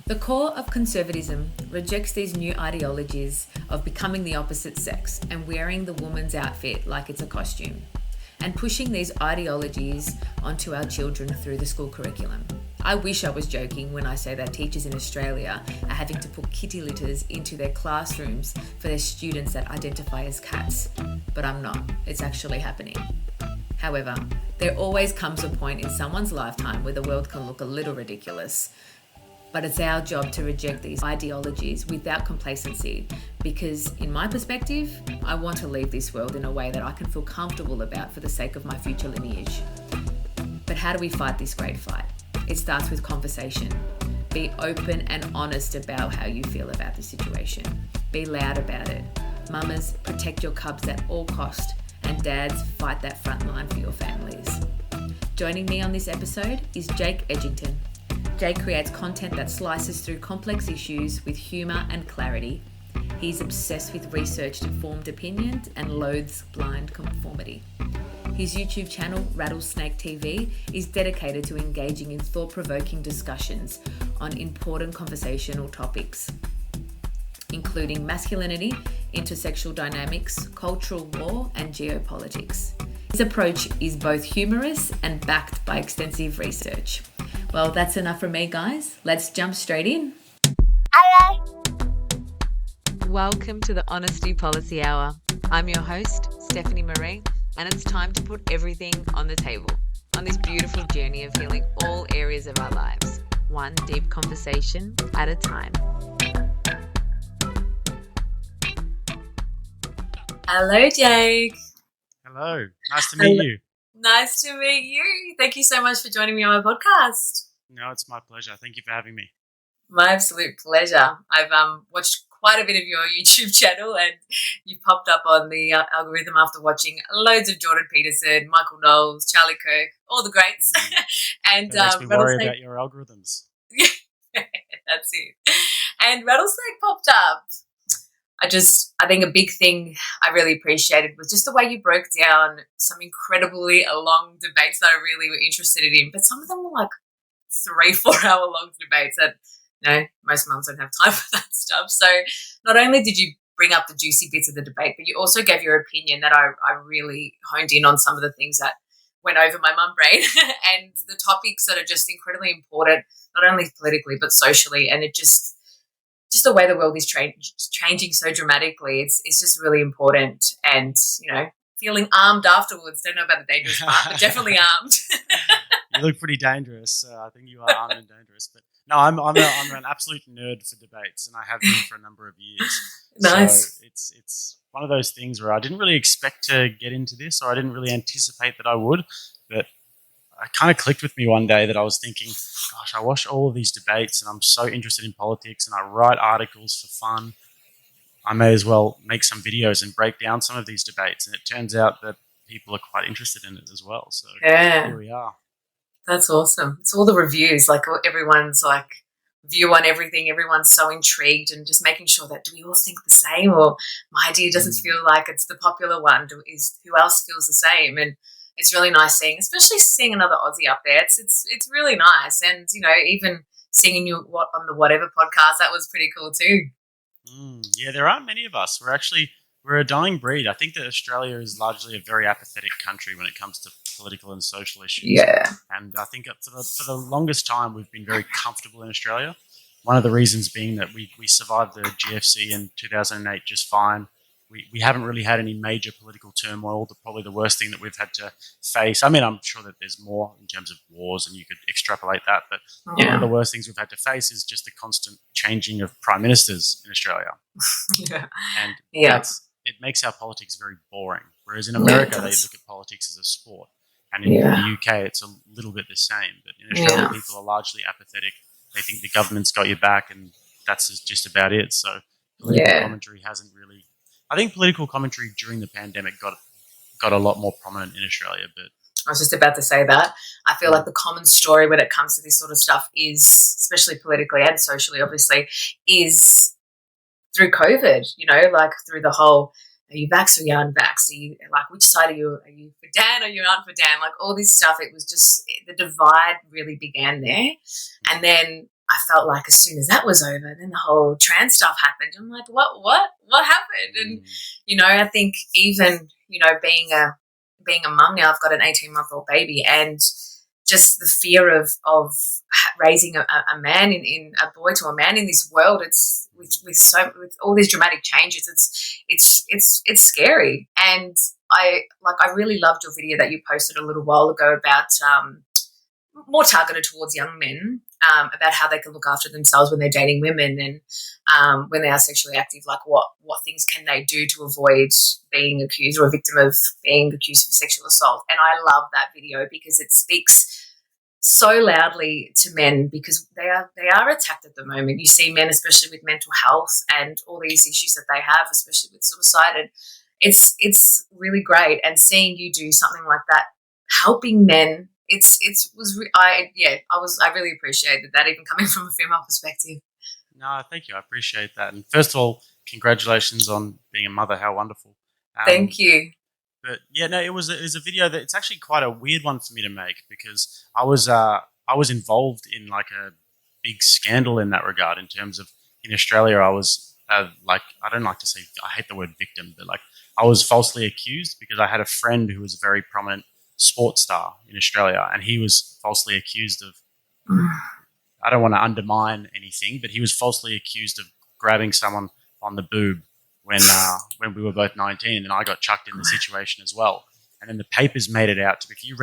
The core of conservatism rejects these new ideologies of becoming the opposite sex and wearing the woman's outfit like it's a costume, and pushing these ideologies onto our children through the school curriculum. I wish I was joking when I say that teachers in Australia are having to put kitty litters into their classrooms for their students that identify as cats, but I'm not. It's actually happening. However, there always comes a point in someone's lifetime where the world can look a little ridiculous. But it's our job to reject these ideologies without complacency because, in my perspective, I want to leave this world in a way that I can feel comfortable about for the sake of my future lineage. But how do we fight this great fight? It starts with conversation. Be open and honest about how you feel about the situation. Be loud about it. Mamas, protect your cubs at all cost, and dads, fight that front line for your families. Joining me on this episode is Jake Edgington. Jake creates content that slices through complex issues with humour and clarity. He's obsessed with research-informed opinion and loathes blind conformity. His YouTube channel, Rattlesnake TV, is dedicated to engaging in thought-provoking discussions on important conversational topics, including masculinity, intersexual dynamics, cultural war, and geopolitics. His approach is both humorous and backed by extensive research. Well, that's enough from me, guys. Let's jump straight in. Hello. Welcome to the Honesty Policy Hour. I'm your host, Stephanie Marie, and it's time to put everything on the table on this beautiful journey of healing all areas of our lives, one deep conversation at a time. Hello, Jake. Hello. Nice to meet you. Nice to meet you. Thank you so much for joining me on my podcast. No, it's my pleasure. Thank you for having me. My absolute pleasure. I've watched quite a bit of your YouTube channel and you popped up on the algorithm after watching loads of Jordan Peterson, Michael Knowles, Charlie Kirk, all the greats. And that makes me worry about your algorithms. That's it. And Rattlesnake popped up. I think a big thing I really appreciated was just the way you broke down some incredibly long debates that I really were interested in. But some of them were like 3-4 hour long debates that, most mums don't have time for that stuff. So not only did you bring up the juicy bits of the debate, but you also gave your opinion that I really honed in on some of the things that went over my mum brain and the topics that are just incredibly important, not only politically but socially. And it just the way the world is changing so dramatically, it's just really important. And, feeling armed afterwards. Don't know about the dangerous part, but definitely armed. You look pretty dangerous. I think you are armed and dangerous. But no, I'm an absolute nerd for debates, and I have been for a number of years. Nice. So it's one of those things where I didn't really expect to get into this, or I didn't really anticipate that I would. But it kind of clicked with me one day that I was thinking, gosh, I watch all of these debates and I'm so interested in politics and I write articles for fun. I may as well make some videos and break down some of these debates. And it turns out that people are quite interested in it as well. So Here we are. That's awesome. It's all the reviews, like everyone's like view on everything. Everyone's so intrigued and just making sure that do we all think the same, or my idea doesn't feel like it's the popular one. Who else feels the same? And it's really nice especially seeing another Aussie up there. It's really nice. And, even seeing you on the Whatever podcast, that was pretty cool too. Yeah, there aren't many of us. We're a dying breed. I think that Australia is largely a very apathetic country when it comes to political and social issues. Yeah. And I think for the longest time we've been very comfortable in Australia. One of the reasons being that we survived the GFC in 2008 just fine. We haven't really had any major political turmoil. Probably the worst thing that we've had to face. I mean, I'm sure that there's more in terms of wars, and you could extrapolate that. But one of the worst things we've had to face is just the constant changing of prime ministers in Australia. Yeah. And it makes our politics very boring. Whereas in America, they look at politics as a sport. And in the UK, it's a little bit the same. But in Australia, people are largely apathetic. They think the government's got your back, and that's just about it. So political commentary hasn't really... I think political commentary during the pandemic got a lot more prominent in Australia. But I was just about to say that. I feel like the common story when it comes to this sort of stuff is, especially politically and socially, obviously, is through COVID, like through the whole, are you vaxxed or are you unvaxxed? Are you, like, which side are you? Are you for Dan or are you not for Dan? Like all this stuff, it was just, the divide really began there. And then I felt like as soon as that was over, then the whole trans stuff happened. I'm like, what happened? And I think even being a mum now, I've got an 18-month-old baby, and just the fear of raising a man in a boy to a man in this world. It's with all these dramatic changes. It's scary, and I really loved your video that you posted a little while ago about more targeted towards young men, about how they can look after themselves when they're dating women, and when they are sexually active, like what things can they do to avoid being accused or a victim of being accused of sexual assault. And I love that video because it speaks so loudly to men, because they are attacked at the moment. You see men, especially with mental health and all these issues that they have, especially with suicide, and it's really great. And seeing you do something like that, helping men, I really appreciated that, even coming from a female perspective. No, thank you. I appreciate that. And first of all, congratulations on being a mother. How wonderful. Thank you. But yeah, no, it was a video that it's actually quite a weird one for me to make, because I was involved in like a big scandal in that regard. In terms of, in Australia, I was like, I don't like to say, I hate the word victim, but like I was falsely accused because I had a friend who was a very prominent sports star in Australia, and he was falsely accused of, I don't want to undermine anything, but he was falsely accused of grabbing someone on the boob when we were both 19, and I got chucked in the situation as well. And then the papers made it out. If you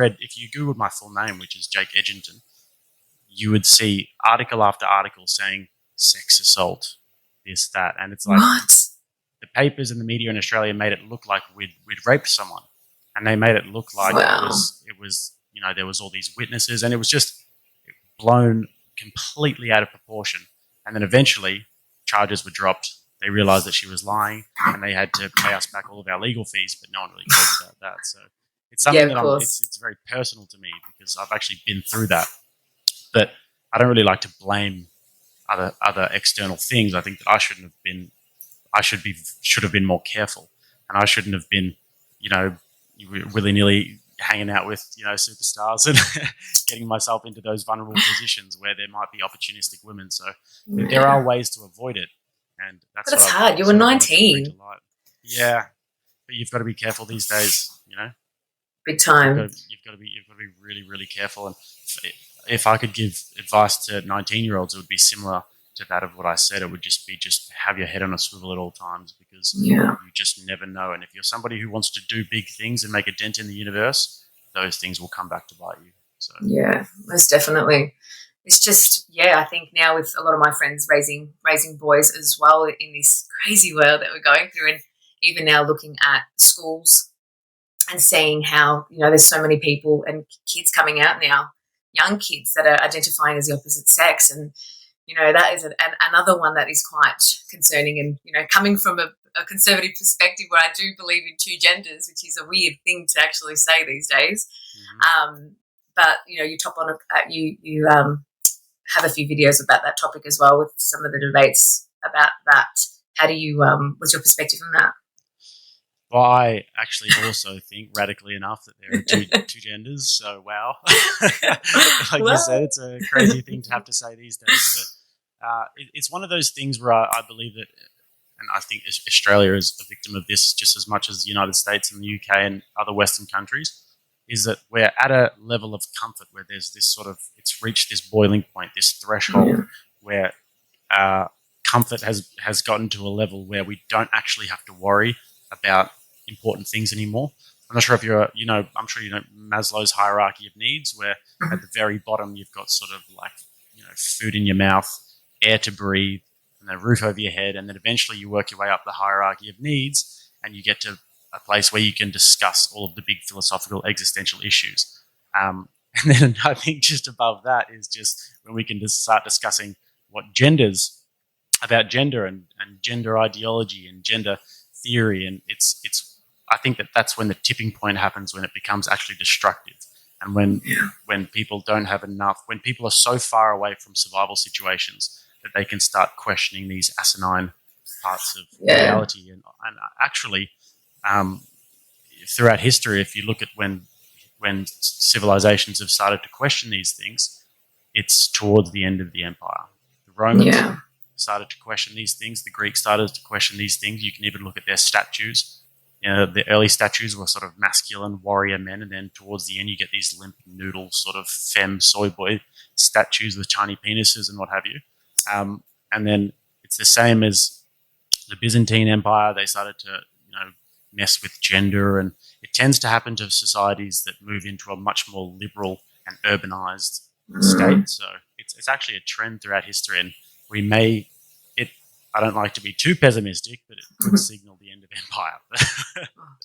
Googled my full name, which is Jake Edgington, you would see article after article saying sex assault, this, that. And it's like, What? The papers and the media in Australia made it look like we'd raped someone. And they made it look like Wow. it was, there was all these witnesses, and it was just blown completely out of proportion. And then eventually charges were dropped. They realized that she was lying, and they had to pay us back all of our legal fees, but no one really cares about that. So it's something that it's very personal to me, because I've actually been through that. But I don't really like to blame other external things. I think that I should have been more careful, and I shouldn't have been, willy-nilly hanging out with, superstars and getting myself into those vulnerable positions where there might be opportunistic women. So there are ways to avoid it. And that's but it's hard. You were 19. Yeah, but you've got to be careful these days. Big time. You've got to be really, really careful. And if I could give advice to 19-year-olds, it would be similar to that of what I said. It would just be have your head on a swivel at all times, because you just never know. And if you're somebody who wants to do big things and make a dent in the universe, those things will come back to bite you. So yeah, most definitely. It's just, I think now with a lot of my friends raising boys as well in this crazy world that we're going through, and even now looking at schools and seeing how, there's so many people and kids coming out now, young kids that are identifying as the opposite sex. And, that is another one that is quite concerning. And, coming from a conservative perspective where I do believe in two genders, which is a weird thing to actually say these days. Mm-hmm. But, you top on you have a few videos about that topic as well, with some of the debates about that. How do you, what's your perspective on that? Well, I actually also think, radically enough, that there are two genders. So, wow. Like you said, it's a crazy thing to have to say these days. But it's one of those things where I believe that, and I think Australia is a victim of this just as much as the United States and the UK and other Western countries, is that we're at a level of comfort where there's this sort of, it's reached this boiling point, this threshold where comfort has gotten to a level where we don't actually have to worry about important things anymore. I'm not sure if I'm sure Maslow's hierarchy of needs, where at the very bottom you've got sort of like, food in your mouth, air to breathe, and a roof over your head, and then eventually you work your way up the hierarchy of needs, and you get to a place where you can discuss all of the big philosophical existential issues. And then I think just above that is just when we can just start discussing about gender and gender ideology and gender theory. And I think that's when the tipping point happens, when it becomes actually destructive. And when people don't have enough, when people are so far away from survival situations that they can start questioning these asinine parts of reality. And actually, throughout history, if you look at when civilizations have started to question these things, it's towards the end of the empire. Romans Yeah. started to question these things. The Greeks started to question these things. You can even look at their statues. You know, the early statues were sort of masculine warrior men, and then towards the end you get these limp noodle sort of femme soy boy statues with tiny penises and what have you. And then it's the same as the Byzantine Empire. They started to, mess with gender, and it tends to happen to societies that move into a much more liberal and urbanized state. So it's actually a trend throughout history, and we may it. I don't like to be too pessimistic, but it could signal the end of empire.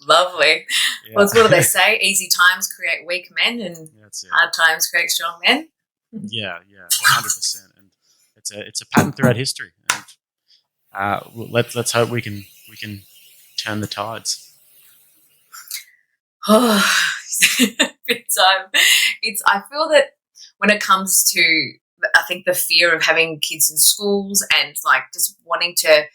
Lovely. Yeah. Well, what do they say? Easy times create weak men, and That's it. hard times create strong men. Yeah, 100%. And it's a pattern throughout history. And let's hope we can turn the tides. Oh, big time. I feel that when it comes to, I think, the fear of having kids in schools and like just wanting to,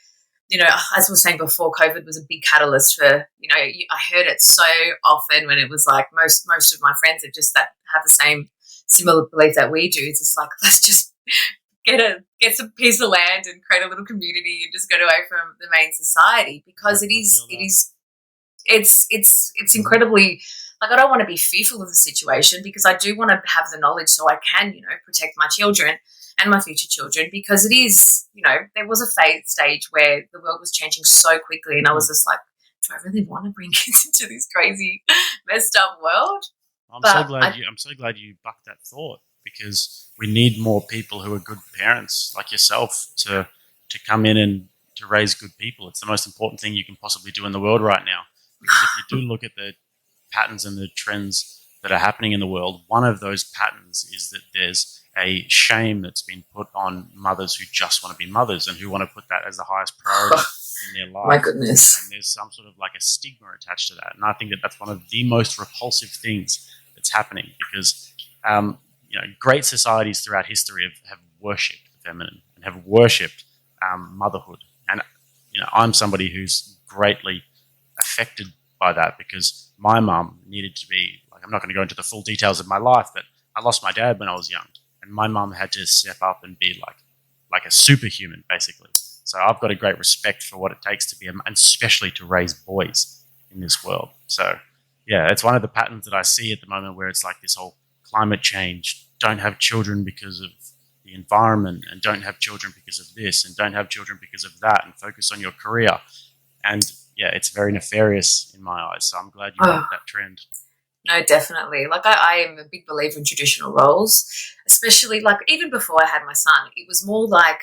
as we were saying before, COVID was a big catalyst for, I heard it so often when it was like most of my friends that have the same similar belief that we do. It's just like, let's just get some piece of land and create a little community and just get away from the main society, because it's incredibly, like, I don't want to be fearful of the situation, because I do want to have the knowledge so I can, protect my children and my future children, because it is, there was a stage where the world was changing so quickly, and I was just like, do I really want to bring kids into this crazy, messed up world? I'm so glad you bucked that thought, because we need more people who are good parents like yourself to come in and to raise good people. It's the most important thing you can possibly do in the world right now. Because if you do look at the patterns and the trends that are happening in the world, one of those patterns is that there's a shame that's been put on mothers who just want to be mothers and who want to put that as the highest priority in their life. My goodness. And there's some sort of like a stigma attached to that. And I think that that's one of the most repulsive things that's happening, because great societies throughout history have worshipped the feminine and have worshipped motherhood. And I'm somebody who's greatly affected by that, because my mum needed to be, like, I'm not going to go into the full details of my life, but I lost my dad when I was young, and my mum had to step up and be like a superhuman, basically. So I've got a great respect for what it takes to be, and especially to raise boys in this world. So yeah, it's one of the patterns that I see at the moment, where it's like this whole climate change, don't have children because of the environment, and don't have children because of this, and don't have children because of that, and focus on your career. And yeah, it's very nefarious in my eyes. So I'm glad you like that trend. No, definitely. Like, I am a big believer in traditional roles, especially like even before I had my son. It was more like,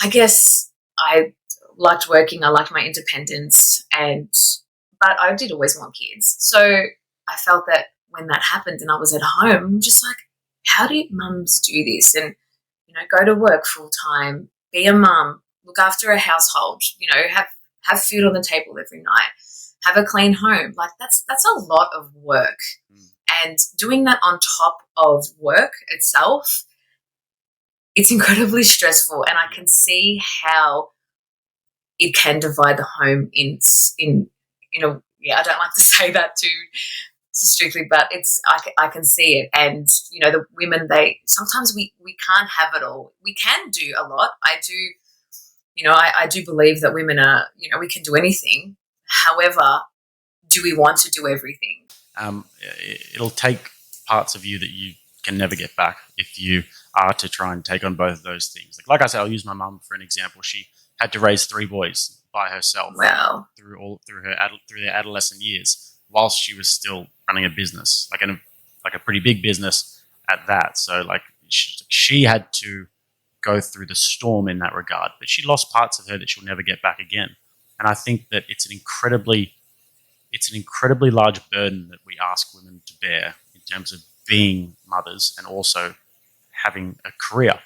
I guess I liked working. I liked my independence, but I did always want kids. So I felt that when that happened and I was at home, I'm just like, how do mums do this? And, go to work full time, be a mum, look after a household, have food on the table every night, have a clean home. Like, that's a lot of work. And doing that on top of work itself, it's incredibly stressful. And I can see how it can divide the home in I don't like to say that too strictly, but I can see it. And the women, sometimes we can't have it all. We can do a lot. I do believe that women are, we can do anything. However, do we want to do everything? It'll take parts of you that you can never get back if you are to try and take on both of those things. Like I said, I'll use my mum for an example. She had to raise 3 boys by herself. Wow. through their adolescent years, whilst she was still running a business, like a pretty big business at that. So like she had to go through the storm in that regard, but she lost parts of her that she'll never get back again. And I think that it's an incredibly large burden that we ask women to bear in terms of being mothers and also having a career.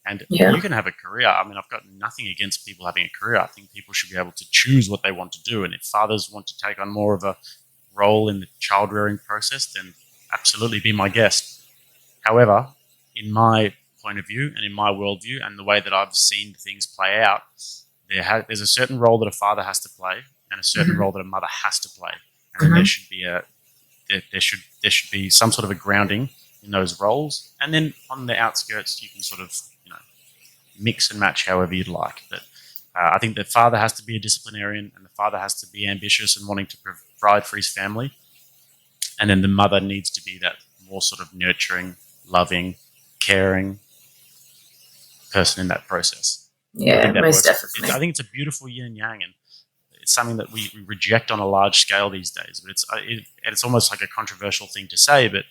And you can have a career. I mean, I've got nothing against people having a career. I think people should be able to choose what they want to do. And if fathers want to take on more of a role in the child rearing process, then absolutely be my guest. However, in my point of view and in my worldview and the way that I've seen things play out, there's a certain role that a father has to play and a certain role that a mother has to play. And there should be some sort of a grounding in those roles. And then on the outskirts, you can sort of, mix and match however you'd like. But I think the father has to be a disciplinarian, and the father has to be ambitious and wanting to provide for his family. And then the mother needs to be that more sort of nurturing, loving, caring person in that process. Yeah, most definitely. I think it's a beautiful yin and yang, and it's something that we reject on a large scale these days. But it's almost like a controversial thing to say, but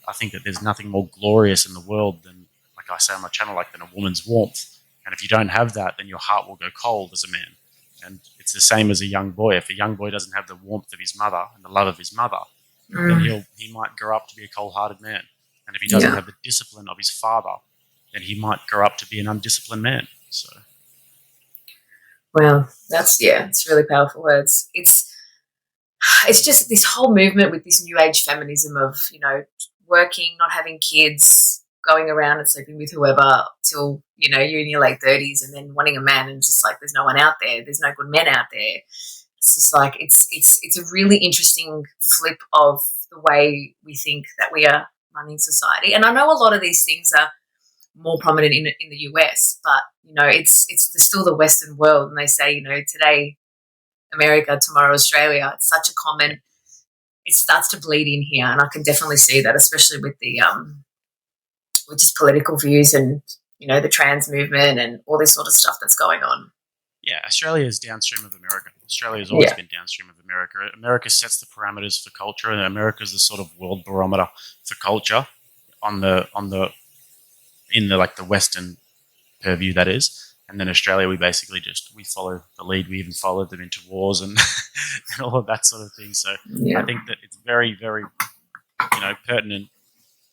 I think that there's nothing more glorious in the world than, like I say on my channel, than a woman's warmth. And if you don't have that, then your heart will go cold as a man. And it's the same as a young boy. If a young boy doesn't have the warmth of his mother and the love of his mother, then he might grow up to be a cold-hearted man. And if he doesn't have the discipline of his father, then he might grow up to be an undisciplined man. So, well, it's really powerful words. It's just this whole movement with this new age feminism of, working, not having kids, going around and sleeping with whoever till, you're in your late 30s, and then wanting a man, and just like there's no one out there. There's no good men out there. It's just like it's a really interesting flip of the way we think that we are running society. And I know a lot of these things are more prominent in the US, but it's still the Western world, and they say today America, tomorrow Australia. It's such a common. It starts to bleed in here, and I can definitely see that, especially with the with just political views and the trans movement and all this sort of stuff that's going on. Yeah, Australia is downstream of America. Australia has always been downstream of America. America sets the parameters for culture, and America is the sort of world barometer for culture in the Western purview, that is. And then Australia, we basically we follow the lead. We even followed them into wars and and all of that sort of thing. So I think that it's very, very pertinent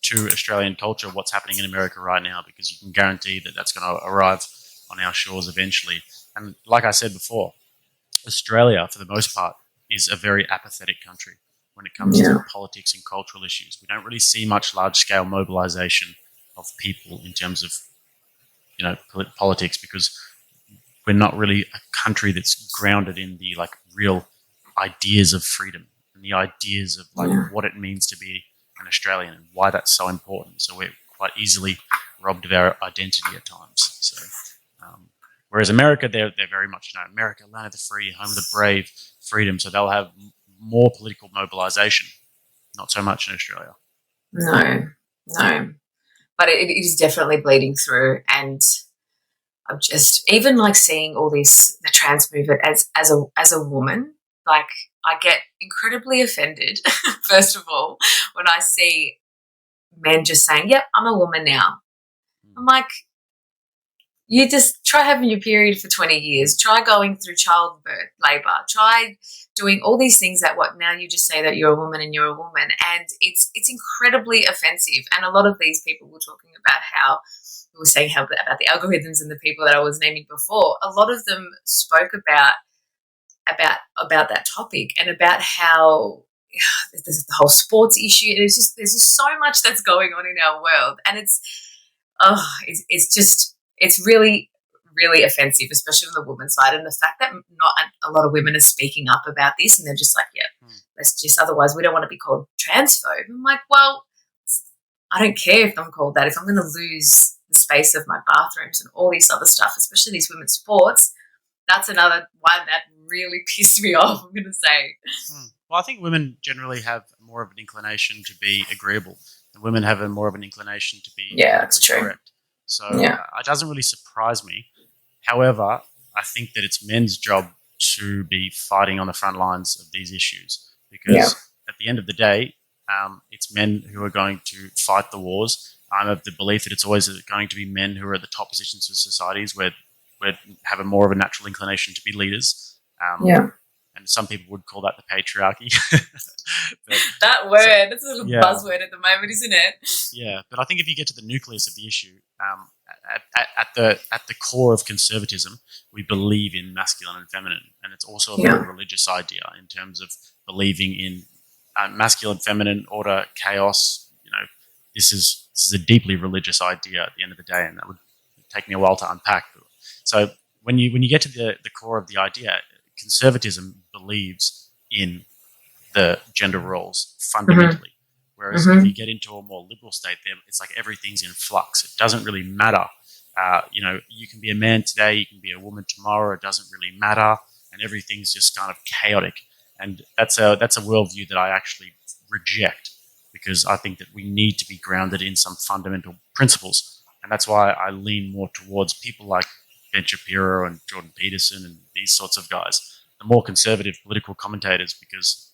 to Australian culture what's happening in America right now, because you can guarantee that that's going to arrive on our shores eventually. And like I said before, Australia, for the most part, is a very apathetic country when it comes to politics and cultural issues. We don't really see much large-scale mobilization of people in terms of, politics, because we're not really a country that's grounded in the real ideas of freedom and the ideas of what it means to be an Australian and why that's so important. So we're quite easily robbed of our identity at times. So. Whereas America, they're very much, America, land of the free, home of the brave, freedom. So they'll have more political mobilization. Not so much in Australia. No. But it is definitely bleeding through. And I'm just, even seeing all this, the trans movement as a woman, I get incredibly offended, first of all, when I see men just saying, yep, I'm a woman now. I'm like, you just try having your period for 20 years. Try going through childbirth, labour. Try doing all these things now you just say that you're a woman and you're a woman. And it's incredibly offensive. And a lot of these people were talking about we were saying about the algorithms and the people that I was naming before. A lot of them spoke about that topic and about how there's the whole sports issue. There's just so much that's going on in our world. And it's really, really offensive, especially on the women's side. And the fact that not a lot of women are speaking up about this, and they're just like, let's just, otherwise we don't want to be called transphobe. I'm like, well, I don't care if I'm called that. If I'm going to lose the space of my bathrooms and all this other stuff, especially these women's sports, that's another one that really pissed me off, I'm going to say. Well, I think women generally have more of an inclination to be agreeable, and women have more of an inclination to be that's true. Correct. So it doesn't really surprise me. However, I think that it's men's job to be fighting on the front lines of these issues, because at the end of the day, it's men who are going to fight the wars. I'm of the belief that it's always going to be men who are at the top positions of societies where have more of a natural inclination to be leaders. And some people would call that the patriarchy. That word, it's a little buzzword at the moment, isn't it? Yeah, but I think if you get to the nucleus of the issue, at the core of conservatism, we believe in masculine and feminine, and it's also a very religious idea in terms of believing in masculine, feminine, order, chaos. This is a deeply religious idea at the end of the day, and that would take me a while to unpack. So when you get to the core of the idea, conservatism believes in the gender roles fundamentally. Whereas if you get into a more liberal state, it's like everything's in flux. It doesn't really matter You can be a man today, you can be a woman tomorrow. It doesn't really matter, and everything's just kind of chaotic. And that's a worldview that I actually reject, because I think that we need to be grounded in some fundamental principles, and that's why I lean more towards people like Ben Shapiro and Jordan Peterson and these sorts of guys, the more conservative political commentators, because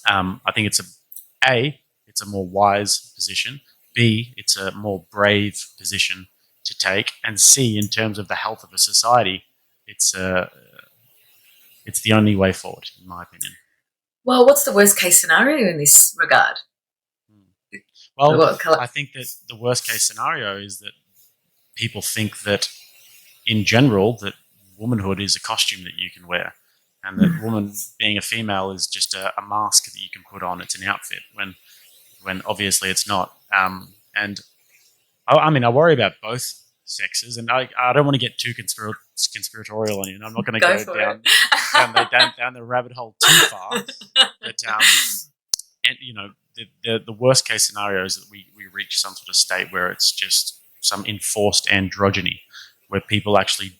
I think it's a more wise position. B, it's a more brave position to take, and C, in terms of the health of a society, it's the only way forward, in my opinion. Well, what's the worst case scenario in this regard? Well, I think that the worst case scenario is that people think that, in general, that womanhood is a costume that you can wear, and that woman being a female is just a mask that you can put on. It's an outfit, when obviously it's not. And I worry about both sexes, and I don't want to get too conspiratorial on you, and I'm not going to go down the rabbit hole too far. But and the worst case scenario is that we reach some sort of state where it's just some enforced androgyny, where people actually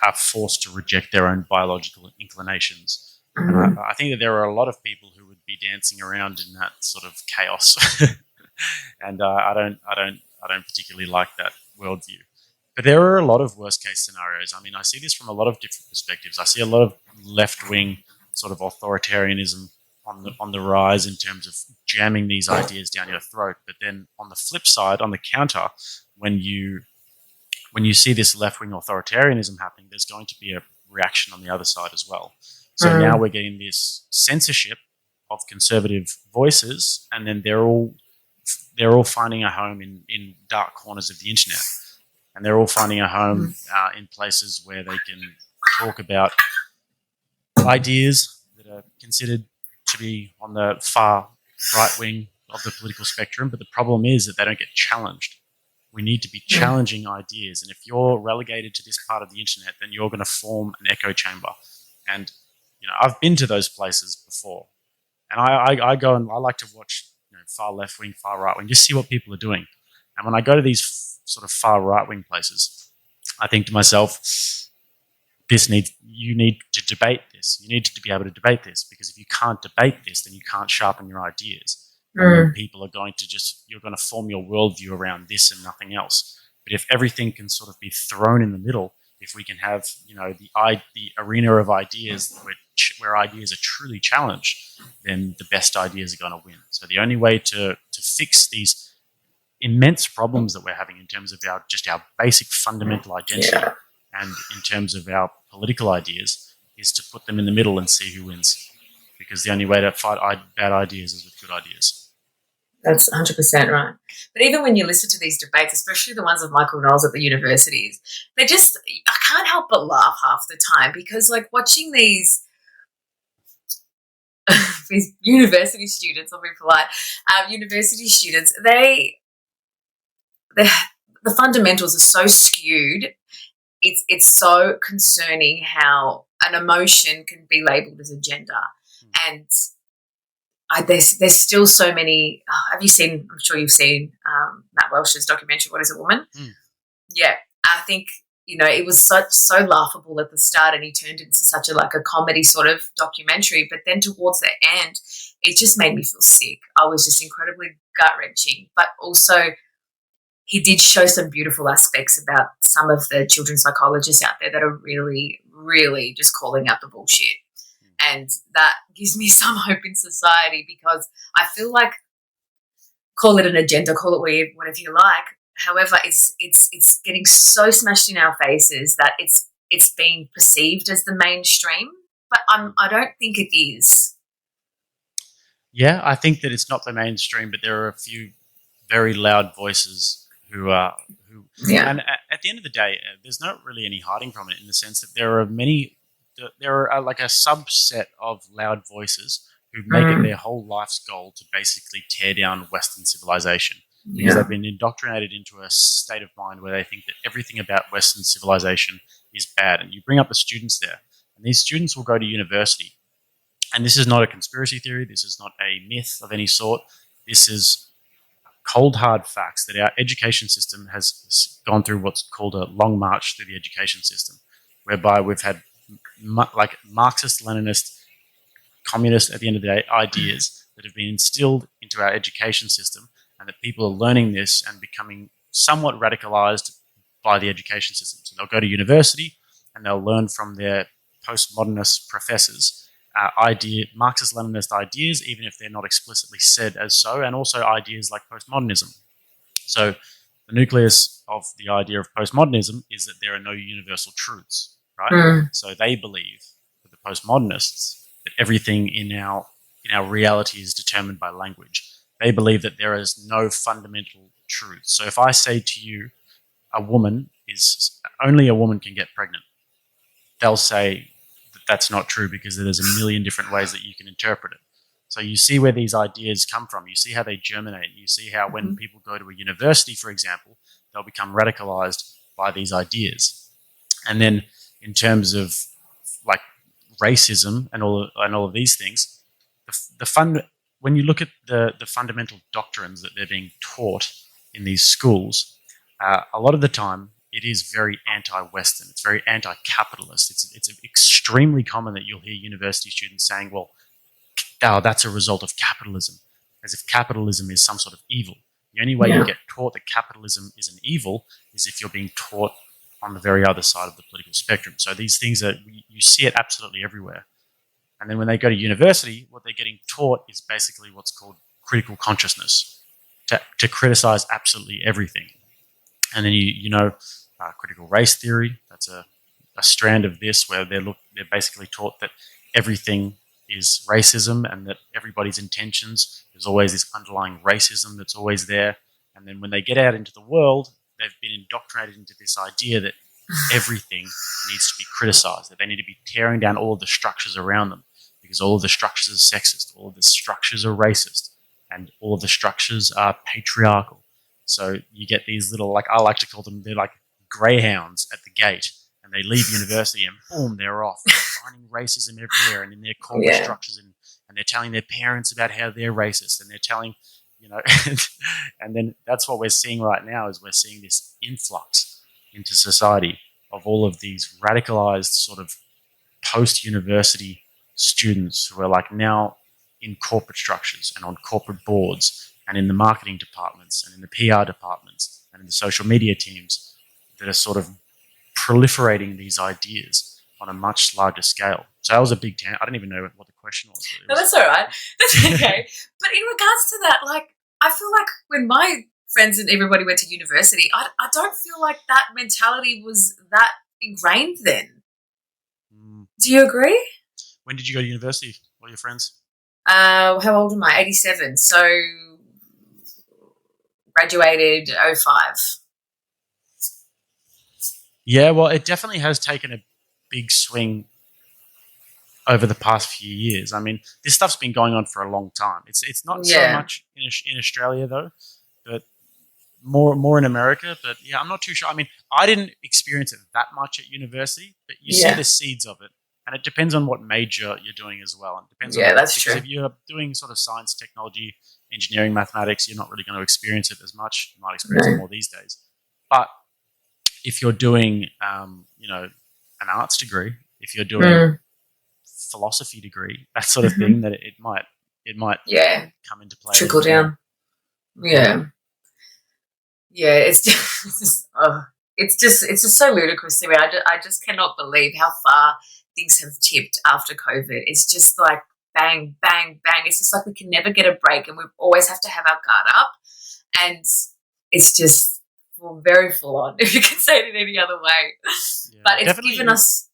are forced to reject their own biological inclinations. And I think that there are a lot of people who would be dancing around in that sort of chaos, and I don't particularly like that worldview. But there are a lot of worst case scenarios. I mean, I see this from a lot of different perspectives. I see a lot of left wing sort of authoritarianism on the rise in terms of jamming these ideas down your throat. But then on the flip side, on the counter, when you see this left wing authoritarianism happening, there's going to be a reaction on the other side as well. So now we're getting this censorship of conservative voices, and then they're all finding a home in dark corners of the internet, and they're all finding a home in places where they can talk about ideas that are considered to be on the far right wing of the political spectrum. But the problem is that they don't get challenged. We need to be challenging ideas, and if you're relegated to this part of the internet, then you're going to form an echo chamber. And I've been to those places before, and I go and I like to watch far left wing, far right wing, just see what people are doing. And when I go to these sort of far right wing places, I think to myself, you need to debate this. You need to be able to debate this, because if you can't debate this, then you can't sharpen your ideas. And then people are going to you're going to form your worldview around this and nothing else. But if everything can sort of be thrown in the middle, if we can have, the arena of ideas where ideas are truly challenged, then the best ideas are going to win. So the only way to fix these immense problems that we're having in terms of our basic fundamental identity and in terms of our political ideas is to put them in the middle and see who wins. Because the only way to fight bad ideas is with good ideas. That's 100% right. But even when you listen to these debates, especially the ones of Michael Knowles at the universities, I can't help but laugh half the time, because watching these university students, I'll be polite, university students, the fundamentals are so skewed. It's so concerning how an emotion can be labelled as a gender. And there's still so many. Have you seen? I'm sure you've seen Matt Welsh's documentary, "What Is a Woman?" Yeah, I think it was so laughable at the start, and he turned it into such a comedy sort of documentary. But then towards the end, it just made me feel sick. I was just incredibly gut wrenching, but also he did show some beautiful aspects about some of the children's psychologists out there that are really, really just calling out the bullshit. And that gives me some hope in society, because I feel like, call it an agenda, call it whatever you like. However, it's getting so smashed in our faces that it's being perceived as the mainstream, but I don't think it is. Yeah, I think that it's not the mainstream, but there are a few very loud voices who and at the end of the day, there's not really any hiding from it, in the sense that there are like a subset of loud voices who make it their whole life's goal to basically tear down Western civilization, because they've been indoctrinated into a state of mind where they think that everything about Western civilization is bad. And you bring up the students there, and these students will go to university, and this is not a conspiracy theory, this is not a myth of any sort, this is cold hard facts that our education system has gone through what's called a long march through the education system, whereby we've had like Marxist, Leninist, communist, at the end of the day, ideas that have been instilled into our education system, and that people are learning this and becoming somewhat radicalized by the education system. So they'll go to university and they'll learn from their postmodernist professors Marxist-Leninist ideas, even if they're not explicitly said as so, and also ideas like postmodernism. So the nucleus of the idea of postmodernism is that there are no universal truths, right? So they believe, that the postmodernists, that everything in our reality is determined by language. They believe that there is no fundamental truth. So if I say to you, only a woman can get pregnant, they'll say that that's not true because there's a million different ways that you can interpret it. So you see where these ideas come from. You see how they germinate. You see how when people go to a university, for example, they'll become radicalized by these ideas. And then in terms of like racism and all of these things, when you look at the fundamental doctrines that they're being taught in these schools, a lot of the time it is very anti-Western. It's very anti-capitalist. It's extremely common that you'll hear university students saying, well, that's a result of capitalism, as if capitalism is some sort of evil. The only way you get taught that capitalism is an evil is if you're being taught on the very other side of the political spectrum. So these things you see it absolutely everywhere. And then when they go to university, what they're getting taught is basically what's called critical consciousness, to criticize absolutely everything. And then critical race theory. That's a strand of this where they're basically taught that everything is racism and that everybody's intentions, there's always this underlying racism that's always there. And then when they get out into the world, they've been indoctrinated into this idea that everything needs to be criticized, that they need to be tearing down all of the structures around them because all of the structures are sexist, all of the structures are racist, and all of the structures are patriarchal. So you get these little, like I like to call them, they're like greyhounds at the gate, and they leave university and boom, they're off. They're finding racism everywhere and in their corporate structures, and they're telling their parents about how they're racist, and they're telling, and then that's what we're seeing right now is we're seeing this influx into society of all of these radicalized sort of post-university students who are like now in corporate structures and on corporate boards and in the marketing departments and in the PR departments and in the social media teams that are sort of proliferating these ideas on a much larger scale. So that was a big I don't even know what the question was. No, that's all right. That's okay. But in regards to that, like, I feel like when my friends and everybody went to university, I don't feel like that mentality was that ingrained then. Do you agree? When did you go to university? What are your friends? How old am I? 87. So graduated 05. Yeah, well, it definitely has taken a big swing over the past few years. I mean, this stuff's been going on for a long time. It's not so much in Australia though, but more in America. But yeah, I'm not too sure. I mean, I didn't experience it that much at university, but you see the seeds of it, and it depends on what major you're doing as well. And it depends. That's true. If you're doing sort of science, technology, engineering, mathematics, you're not really going to experience it as much. You might experience it more these days. But if you're doing, an arts degree, if you're doing philosophy degree, that sort of thing, that it might come into play. Trickle down. Yeah. Yeah, it's just it's just so ludicrous to me. I just cannot believe how far things have tipped after COVID. It's just like bang, bang, bang. It's just like we can never get a break, and we always have to have our guard up. And it's just very full on, if you can say it in any other way. Yeah, but it's given us.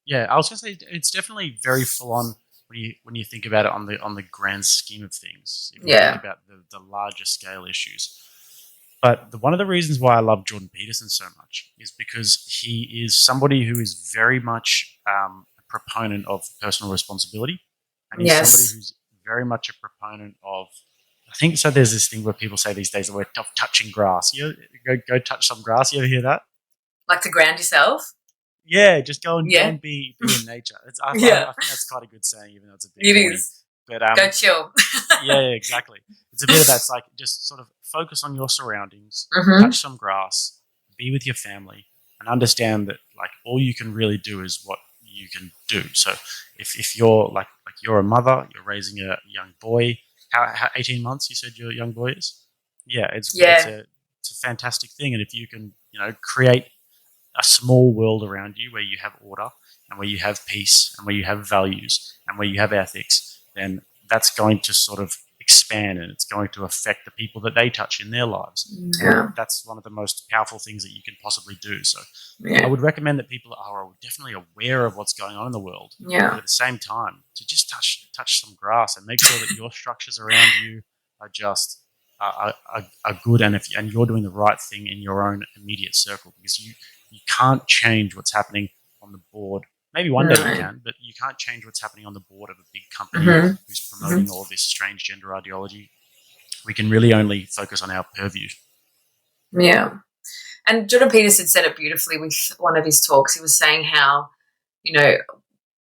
Yeah, I was going to say it's definitely very full on when you think about it on the grand scheme of things. If you think about the larger scale issues. But one of the reasons why I love Jordan Peterson so much is because he is somebody who is very much a proponent of personal responsibility, and he's somebody who's very much a proponent of. I think so. There's this thing where people say these days that we're touching grass. You go touch some grass. You ever hear that? Like to ground yourself? Yeah, just go and be in nature. I think that's quite a good saying, even though it's a bit corny. But Go chill. yeah, exactly. It's a bit of that. It's like just sort of focus on your surroundings, Mm-hmm. touch some grass, be with your family, and understand that like all you can really do is what you can do. So if you're like you're a mother, you're raising a young boy. How 18 months? You said your young boy is. Yeah, Yeah. it's a fantastic thing, and if you can create a small world around you where you have order and where you have peace and where you have values and where you have ethics, then that's going to sort of expand and it's going to affect the people that they touch in their lives. Yeah. That's one of the most powerful things that you can possibly do. So Yeah. I would recommend that people are definitely aware of what's going on in the world, Yeah. but at the same time to just touch some grass and make sure that your structures around you are just are good, and and you're doing the right thing in your own immediate circle, because you can't change what's happening on the board. Maybe one day you can, but you can't change what's happening on the board of a big company who's promoting all this strange gender ideology. We can really only focus on our purview. Yeah. And Jordan Peterson said it beautifully with one of his talks. He was saying how,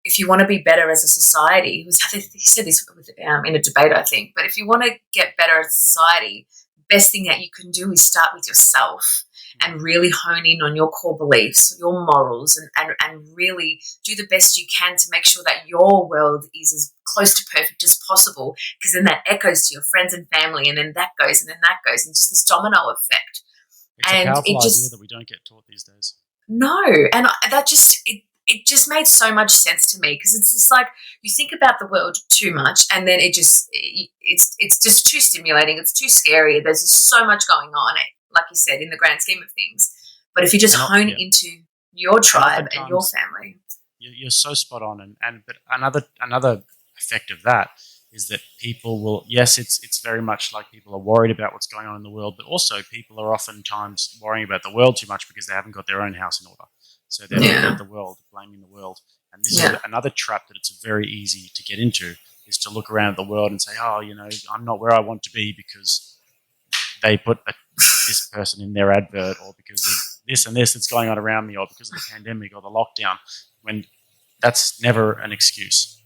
if you want to be better as a society, he said this in a debate, I think, but if you want to get better as a society, best thing that you can do is start with yourself and really hone in on your core beliefs, your morals, and really do the best you can to make sure that your world is as close to perfect as possible, because then that echoes to your friends and family, and then that goes, and then that goes, and just this domino effect. It's a powerful idea that we don't get taught these days. No, and that just it just made so much sense to me, because it's just like you think about the world too much, and then it's just too stimulating. It's too scary. There's just so much going on, like you said, in the grand scheme of things. But if you just hone into your tribe and your family, you're so spot on. But another effect of that is that people will, yes, it's very much like people are worried about what's going on in the world, but also people are oftentimes worrying about the world too much because they haven't got their own house in order. So they're looking at the world, blaming the world. And this is another trap that it's very easy to get into, is to look around at the world and say, oh, I'm not where I want to be because they put this person in their advert, or because of this and this that's going on around me, or because of the pandemic or the lockdown, when that's never an excuse.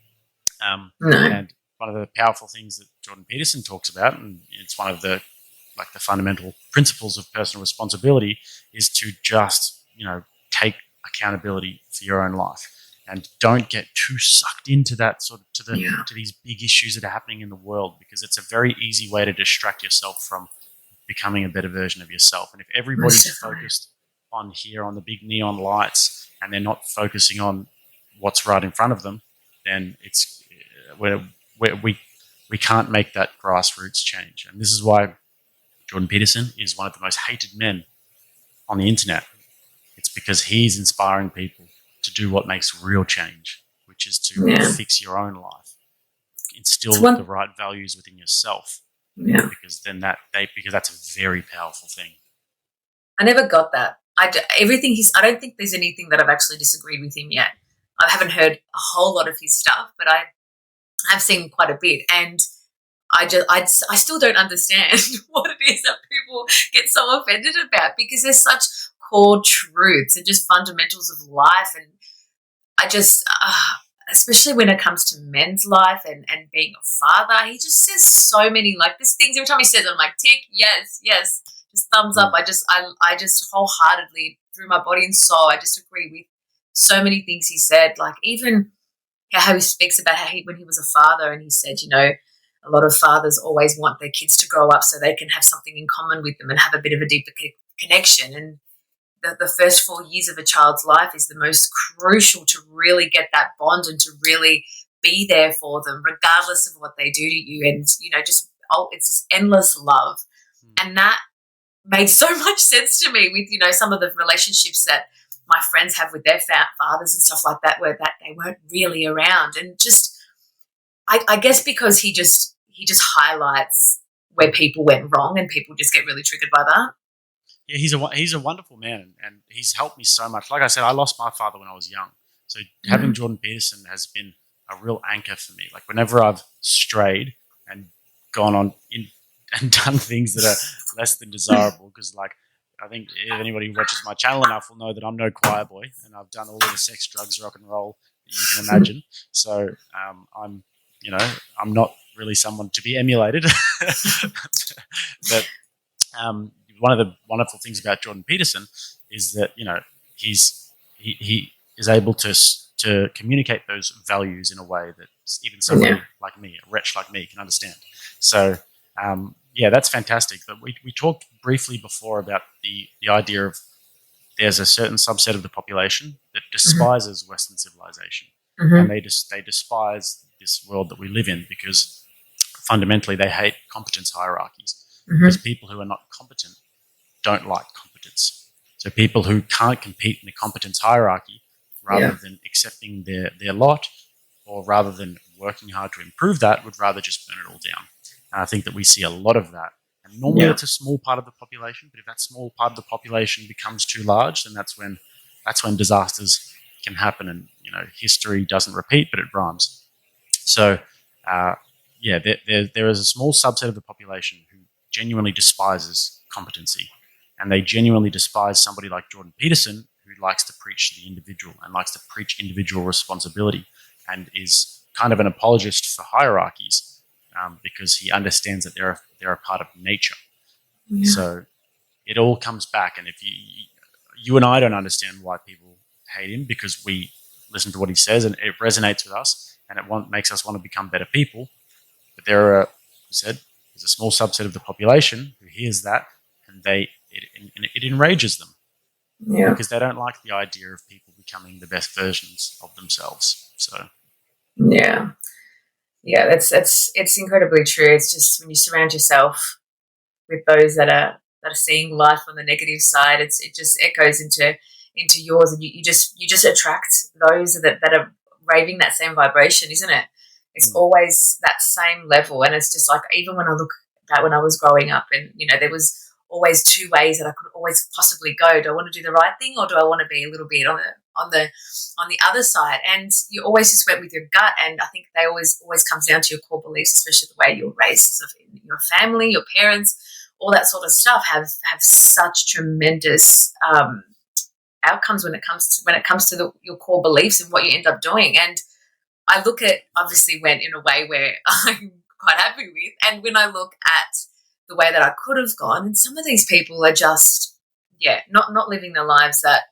And one of the powerful things that Jordan Peterson talks about, and it's one of the fundamental principles of personal responsibility, is to just take accountability for your own life, and don't get too sucked into that to these big issues that are happening in the world, because it's a very easy way to distract yourself from becoming a better version of yourself. And if everybody's focused on the big neon lights and they're not focusing on what's right in front of them, then it's we can't make that grassroots change. And this is why Jordan Peterson is one of the most hated men on the internet. It's because he's inspiring people to do what makes real change, which is to fix your own life, instill the right values within yourself. Yeah. Because then because that's a very powerful thing. I never got that. I don't think there's anything that I've actually disagreed with him yet. I haven't heard a whole lot of his stuff, but I have seen quite a bit, and I still don't understand what it is that people get so offended about, because there's such core truths and just fundamentals of life, and I just especially when it comes to men's life and being a father, he just says so many there's things every time he says it, I'm like, tick, yes, just thumbs up. I just wholeheartedly, through my body and soul, I just agree with so many things he said, like even how he speaks about when he was a father, and he said, a lot of fathers always want their kids to grow up so they can have something in common with them and have a bit of a deeper connection. And the first 4 years of a child's life is the most crucial to really get that bond and to really be there for them, regardless of what they do to you. And, it's this endless love. And that made so much sense to me with, some of the relationships that my friends have with their fathers and stuff like that, where that they weren't really around. And just, I guess because he just highlights where people went wrong, and people just get really triggered by that. Yeah, he's a wonderful man, and he's helped me so much. Like I said, I lost my father when I was young, so having Jordan Peterson has been a real anchor for me. Like whenever I've strayed and gone on and done things that are less than desirable, because I think if anybody who watches my channel enough will know that I'm no choir boy, and I've done all of the sex, drugs, rock and roll that you can imagine. So I'm I'm not really someone to be emulated. But one of the wonderful things about Jordan Peterson is that he is able to communicate those values in a way that even somebody like me, a wretch like me, can understand. So that's fantastic. But we talked briefly before about the idea of there's a certain subset of the population that despises Western civilization, and they despise this world that we live in because fundamentally they hate competence hierarchies. Because people who are not competent don't like competence. So people who can't compete in the competence hierarchy, rather than accepting their lot, or rather than working hard to improve that, would rather just burn it all down. And I think that we see a lot of that. And normally it's a small part of the population, but if that small part of the population becomes too large, then that's when disasters can happen, and history doesn't repeat, but it rhymes. So there is a small subset of the population who genuinely despises competency, and they genuinely despise somebody like Jordan Peterson, who likes to preach the individual and likes to preach individual responsibility, and is kind of an apologist for hierarchies, because he understands that they're a part of nature. So it all comes back, and if you and I don't understand why people hate him, because we listen to what he says and it resonates with us, and it makes us want to become better people. But there's a small subset of the population who hears that, and it enrages them, because they don't like the idea of people becoming the best versions of themselves. So it's incredibly true. It's just when you surround yourself with those that are seeing life on the negative side, it just echoes into yours, and you just attract those that are raving that same vibration, isn't it? It's always that same level. And it's just like, even when I look back when I was growing up, and there was always two ways that I could always possibly go. Do I want to do the right thing, or do I want to be a little bit on the other side? And you always just went with your gut. And I think they always comes down to your core beliefs, especially the way you're raised, your family, your parents, all that sort of stuff have such tremendous outcomes when it comes to your core beliefs and what you end up doing. And I look at, obviously went in a way where I'm quite happy with, and when I look at the way that I could have gone, and some of these people are just not living their lives that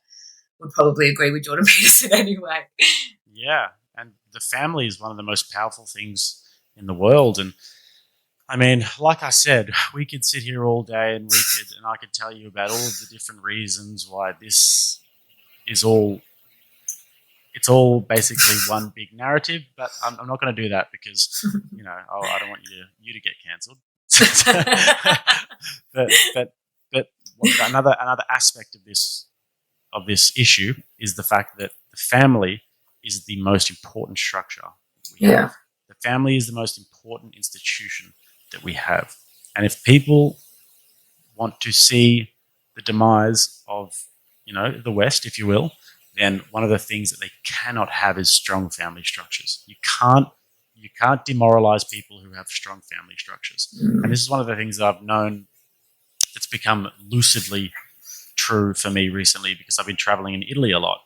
would probably agree with Jordan Peterson anyway. Yeah, and the family is one of the most powerful things in the world. And I mean, like I said, we could sit here all day and I could tell you about all of the different reasons why this is all. It's all basically one big narrative, but I'm not going to do that because I don't want you to get cancelled. but another aspect of this issue is the fact that the family is the most important structure we have. The family is the most important institution that we have. And if people want to see the demise of, the West, if you will, then one of the things that they cannot have is strong family structures. You can't demoralize people who have strong family structures. And this is one of the things that I've known that's become lucidly true for me recently, because I've been traveling in Italy a lot.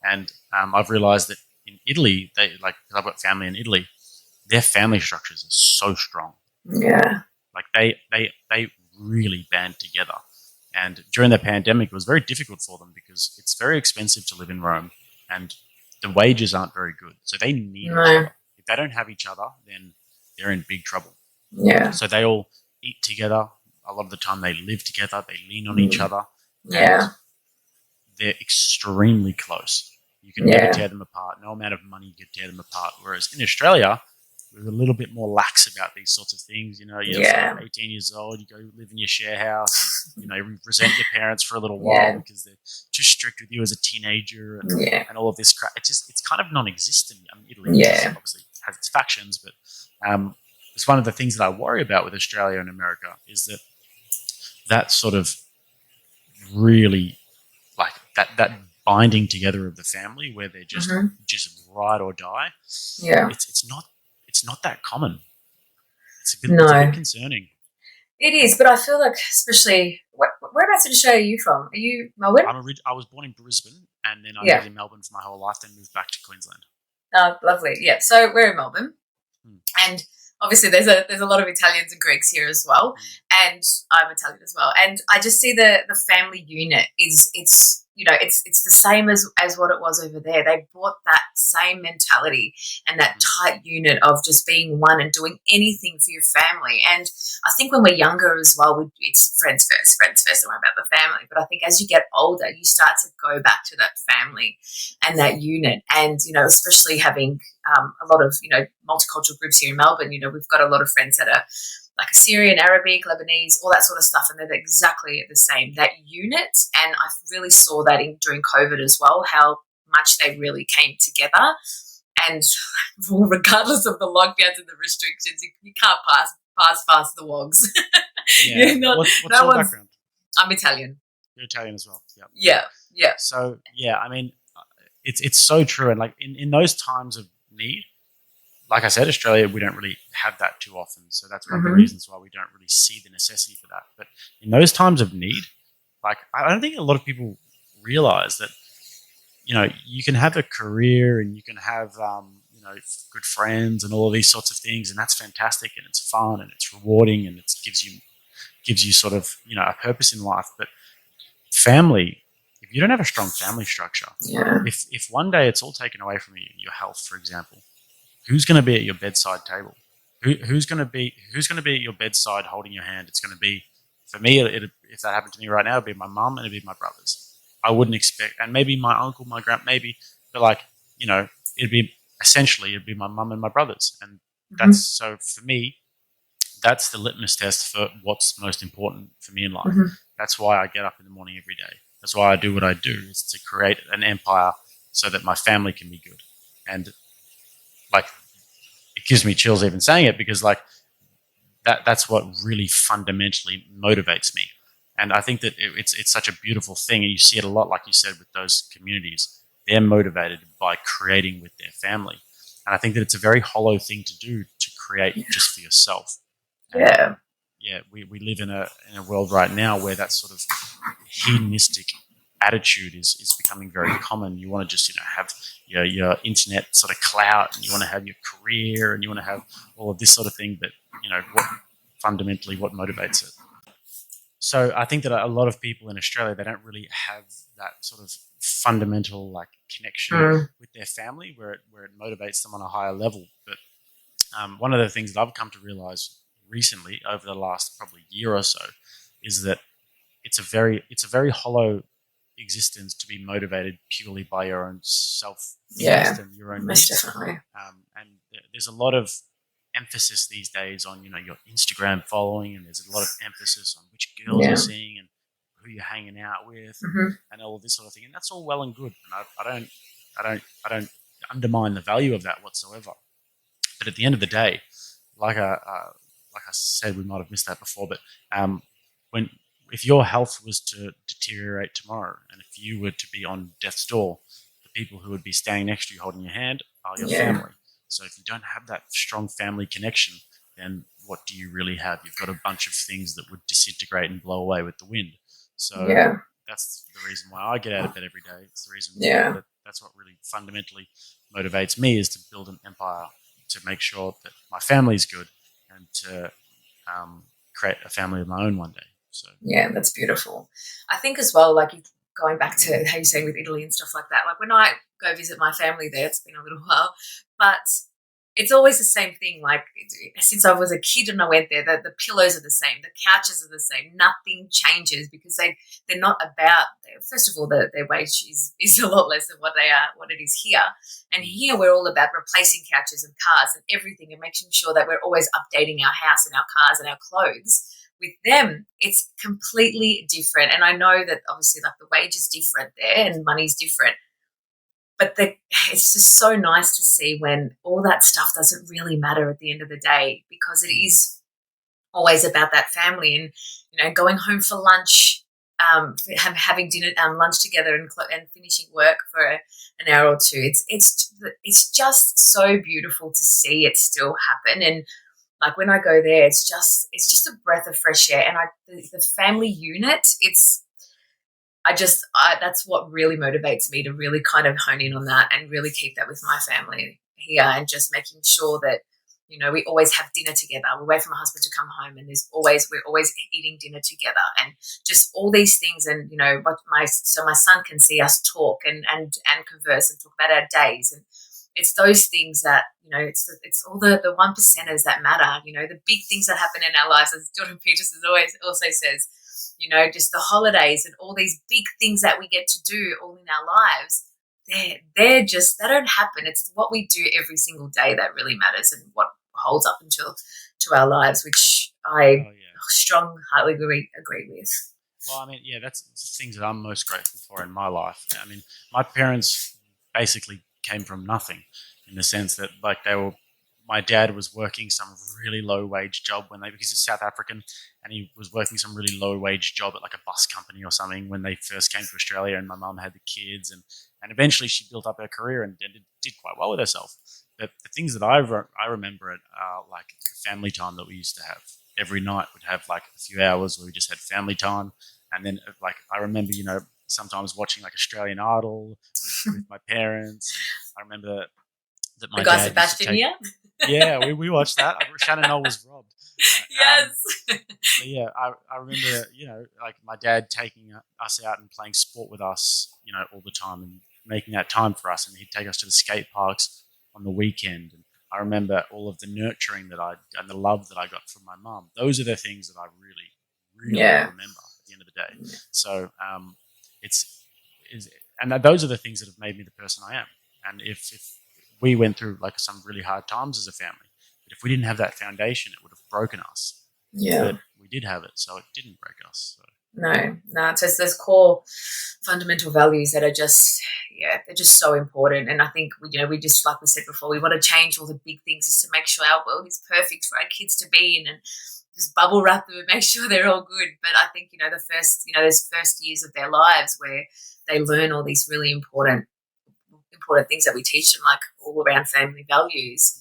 And I've realized that in Italy, because I've got family in Italy, their family structures are so strong. Yeah. Like they really band together. And during the pandemic, it was very difficult for them because it's very expensive to live in Rome and the wages aren't very good. So they need each other. If they don't have each other, then they're in big trouble. Yeah. So they all eat together. A lot of the time they live together. They lean on each other. Yeah. They're extremely close. You can never tear them apart. No amount of money can tear them apart. Whereas in Australia, we're a little bit more lax about these sorts of things. You're 18 years old, you go live in your share house, you resent your parents for a little while because they're too strict with you as a teenager and all of this crap. It's kind of non-existent. I mean, Italy obviously has its factions, but it's one of the things that I worry about with Australia and America is that sort of really like that binding together of the family where they're just ride or die. Yeah. It's not that common. It's a bit concerning. It is, but I feel like, especially, whereabouts in Australia are you from? Are you Melbourne? I was born in Brisbane, and then I lived in Melbourne for my whole life, then moved back to Queensland. Oh, lovely. Yeah, so we're in Melbourne. Mm. And obviously there's a lot of Italians and Greeks here as well, and I'm Italian as well. And I just see the family unit is it's the same as what it was over there. They brought that same mentality and that tight unit of just being one and doing anything for your family. And I think when we're younger as well, it's friends first, don't worry about the family. But I think as you get older, you start to go back to that family and that unit. And especially having a lot of multicultural groups here in Melbourne. We've got a lot of friends that are like Assyrian, Arabic, Lebanese, all that sort of stuff, and they're exactly the same, that unit. And I really saw that during COVID as well, how much they really came together. And regardless of the lockdowns and the restrictions, you can't pass past the wogs. Yeah. What's your background? I'm Italian. You're Italian as well. Yeah. So yeah, I mean, it's so true, and like in those times of need, like I said, Australia, we don't really have that too often. So that's one of the reasons why we don't really see the necessity for that. But in those times of need, like I don't think a lot of people realize that, you can have a career and you can have, good friends and all of these sorts of things. And that's fantastic and it's fun and it's rewarding and it gives you sort of, a purpose in life. But family, if you don't have a strong family structure, if one day it's all taken away from you, your health, for example, who's going to be at your bedside table? Who's going to be at your bedside holding your hand? It's going to be, for me, if that happened to me right now, it'd be my mum and it'd be my brothers. I wouldn't expect, and maybe my uncle, my grand, maybe, but like, it'd be my mum and my brothers. And that's, so for me, that's the litmus test for what's most important for me in life. That's why I get up in the morning every day. That's why I do what I do, is to create an empire so that my family can be good. And like, it gives me chills even saying it, because like that's what really fundamentally motivates me. And I think that it's such a beautiful thing, and you see it a lot, like you said, with those communities. They're motivated by creating with their family, and I think that it's a very hollow thing to do, to create just for yourself. And we live in a world right now where that sort of hedonistic attitude is becoming very common. You want to just have your internet sort of clout, and you want to have your career, and you want to have all of this sort of thing. But what motivates it? So I think that a lot of people in Australia, they don't really have that sort of fundamental like connection with their family where it motivates them on a higher level. But one of the things that I've come to realize recently, over the last probably year or so, is that it's a very hollow existence to be motivated purely by your own self-interest and your own needs. Definitely. And there's a lot of emphasis these days on your Instagram following, and there's a lot of emphasis on which girls you're seeing and who you're hanging out with, and all of this sort of thing. And that's all well and good. And I don't undermine the value of that whatsoever. But at the end of the day, like I said, we might have missed that before, but if your health was to deteriorate tomorrow, and if you were to be on death's door, the people who would be standing next to you holding your hand are your family. So if you don't have that strong family connection, then what do you really have? You've got a bunch of things that would disintegrate and blow away with the wind. So that's the reason why I get out of bed every day. It's the reason that's what really fundamentally motivates me, is to build an empire, to make sure that my family's good, and to create a family of my own one day. So yeah, that's beautiful. I think as well, like going back to how you're saying with Italy and stuff like that, like when I go visit my family there, it's been a little while, but it's always the same thing. Like since I was a kid and I went there, the pillows are the same, the couches are the same, nothing changes, because they're not about, first of all, their wage is a lot less than what it is here. And here we're all about replacing couches and cars and everything, and making sure that we're always updating our house and our cars and our clothes. With them, it's completely different. And I know that obviously like the wage is different there and money's different. But it's just so nice to see when all that stuff doesn't really matter at the end of the day, because it is always about that family and, going home for lunch, having dinner, lunch together and finishing work for an hour or two. It's just so beautiful to see it still happen. And like when I go there, it's just a breath of fresh air. And the family unit, that's what really motivates me to really kind of hone in on that and really keep that with my family here, and just making sure that we always have dinner together. We wait for my husband to come home, and we're always eating dinner together, and just all these things. And my son can see us talk and converse and talk about our days, and it's those things that it's all the one percenters that matter. The big things that happen in our lives, as Jordan Peterson always also says. Just the holidays and all these big things that we get to do all in our lives. They don't happen. It's what we do every single day that really matters, and what holds up until to our lives, which I highly agree with. Well, I mean, yeah, that's the things that I'm most grateful for in my life. I mean, my parents basically came from nothing, in the sense that my dad was working some really low wage job because he's South African, and he was working some really low wage job at like a bus company or something when they first came to Australia, and my mum had the kids, and eventually she built up her career and did quite well with herself. But the things that I remember are like the family time that we used to have. Every night we'd have like a few hours where we just had family time, and then like I remember sometimes watching like Australian Idol with my parents, and I remember that my Guy dad Sebastian, yeah, we watched that. Shannon Knoll was robbed. Yes. But yeah, I remember, like my dad taking us out and playing sport with us, all the time, and making that time for us. And he'd take us to the skate parks on the weekend. And I remember all of the nurturing and the love that I got from my mum. Those are the things that I really, really remember at the end of the day. So and those are the things that have made me the person I am. And if we went through like some really hard times as a family, but if we didn't have that foundation, it would have broken us. Yeah. But we did have it, so it didn't break us. So. No. It's those core fundamental values that are just, they're just so important. And I think we just, like we said before, we want to change all the big things just to make sure our world is perfect for our kids to be in, and just bubble wrap them and make sure they're all good. But I think those first years of their lives where they learn all these really important things that we teach them, like all around family values,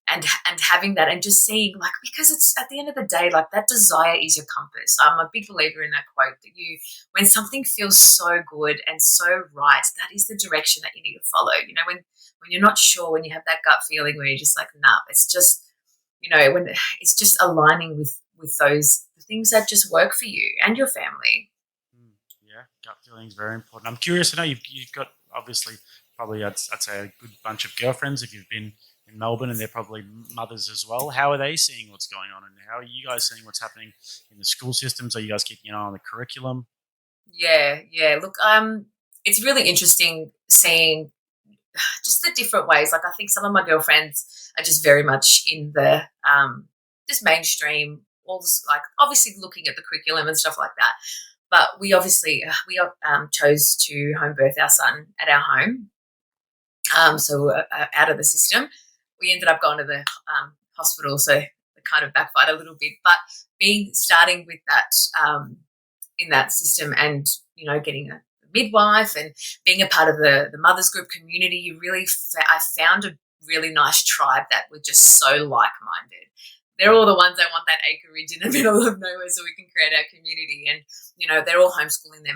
and having that, and just seeing, like, because it's at the end of the day, like, that desire is your compass. I'm a big believer in that quote, that when something feels so good and so right, that is the direction that you need to follow. When you're not sure, when you have that gut feeling where you're just like, nah, it's just, when it's just aligning with those things that just work for you and your family. Yeah, gut feeling is very important. I'm curious to know, you've got obviously probably I'd say a good bunch of girlfriends if you've been in Melbourne, and they're probably mothers as well. How are they seeing what's going on, and how are you guys seeing what's happening in the school systems? Are you guys keeping an eye on the curriculum? Yeah. Look, it's really interesting seeing just the different ways. Like, I think some of my girlfriends are just very much in the just mainstream, all this, like, obviously looking at the curriculum and stuff like that. But we obviously chose to home birth our son at our home. So out of the system. We ended up going to the hospital, so it kind of backfired a little bit. But starting with that in that system, and getting a midwife and being a part of the mothers group community, I found a really nice tribe that were just so like-minded. They're all the ones that want that acreage in the middle of nowhere so we can create our community. And, they're all homeschooling their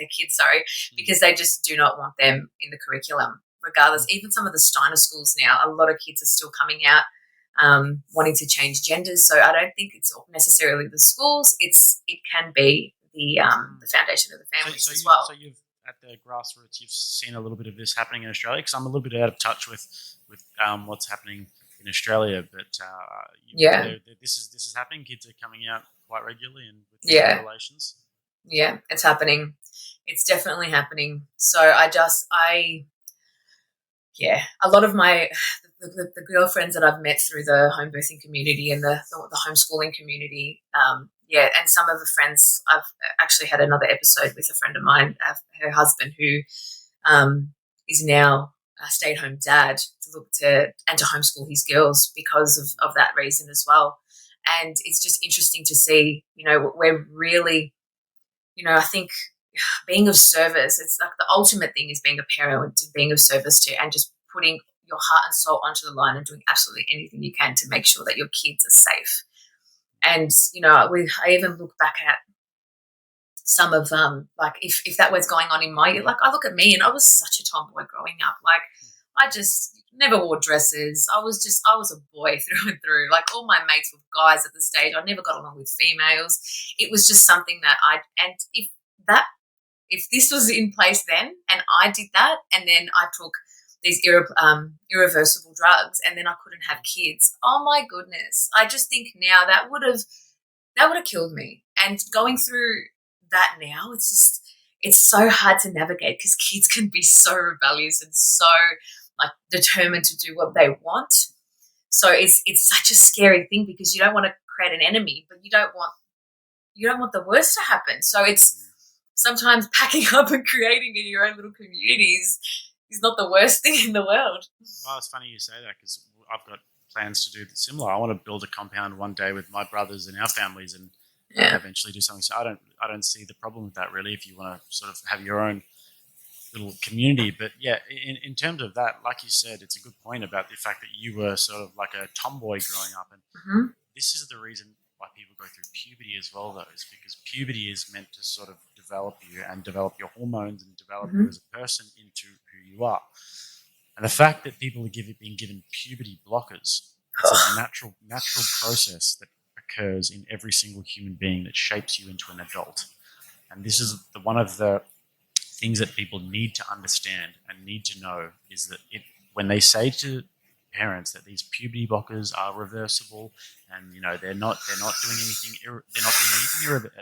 kids, because they just do not want them in the curriculum, regardless. Even some of the Steiner schools now, a lot of kids are still coming out wanting to change genders. So I don't think it's necessarily the schools. It can be the foundation of the families as well. So you've, at the grassroots, you've seen a little bit of this happening in Australia, because I'm a little bit out of touch with what's happening in Australia, but this is happening. Kids are coming out quite regularly, and with relations. Yeah, it's happening. It's definitely happening. So a lot of the girlfriends that I've met through the home birthing community and the homeschooling community, and some of the friends, I've actually had another episode with a friend of mine, her husband, who is now a stay-at-home dad, to homeschool his girls because of that reason as well. And it's just interesting to see, we're really, I think being of service, it's like the ultimate thing is being a parent, being of service to, and just putting your heart and soul onto the line and doing absolutely anything you can to make sure that your kids are safe. And, I even look back at some of like if that was going on in my, like, I look at me and I was such a tomboy growing up. Like, I just never wore dresses. I was a boy through and through. Like all my mates were guys at the stage. I never got along with females. It was just something that and if this was in place then and I did that and then I took these irreversible drugs and then I couldn't have kids, oh my goodness. I just think now that would have killed me. And going through that now, it's so hard to navigate because kids can be so rebellious and so like determined to do what they want. So it's such a scary thing because you don't want to create an enemy, but you don't want the worst to happen. So it's sometimes packing up and creating in your own little communities is not the worst thing in the world. Well, it's funny you say that because I've got plans to do similar. I want to build a compound one day with my brothers and our families and eventually do something. So I don't see the problem with that really if you want to sort of have your own little community. But yeah, in terms of that, like you said, it's a good point about the fact that you were sort of like a tomboy growing up. And this is the reason why people go through puberty as well, though, is because puberty is meant to sort of develop you and develop your hormones and develop you as a person into who you are. And the fact that people are being given puberty blockers, it's a natural process that occurs in every single human being that shapes you into an adult. And this is one of the things that people need to understand and need to know is that when they say to parents that these puberty blockers are reversible and they're not doing anything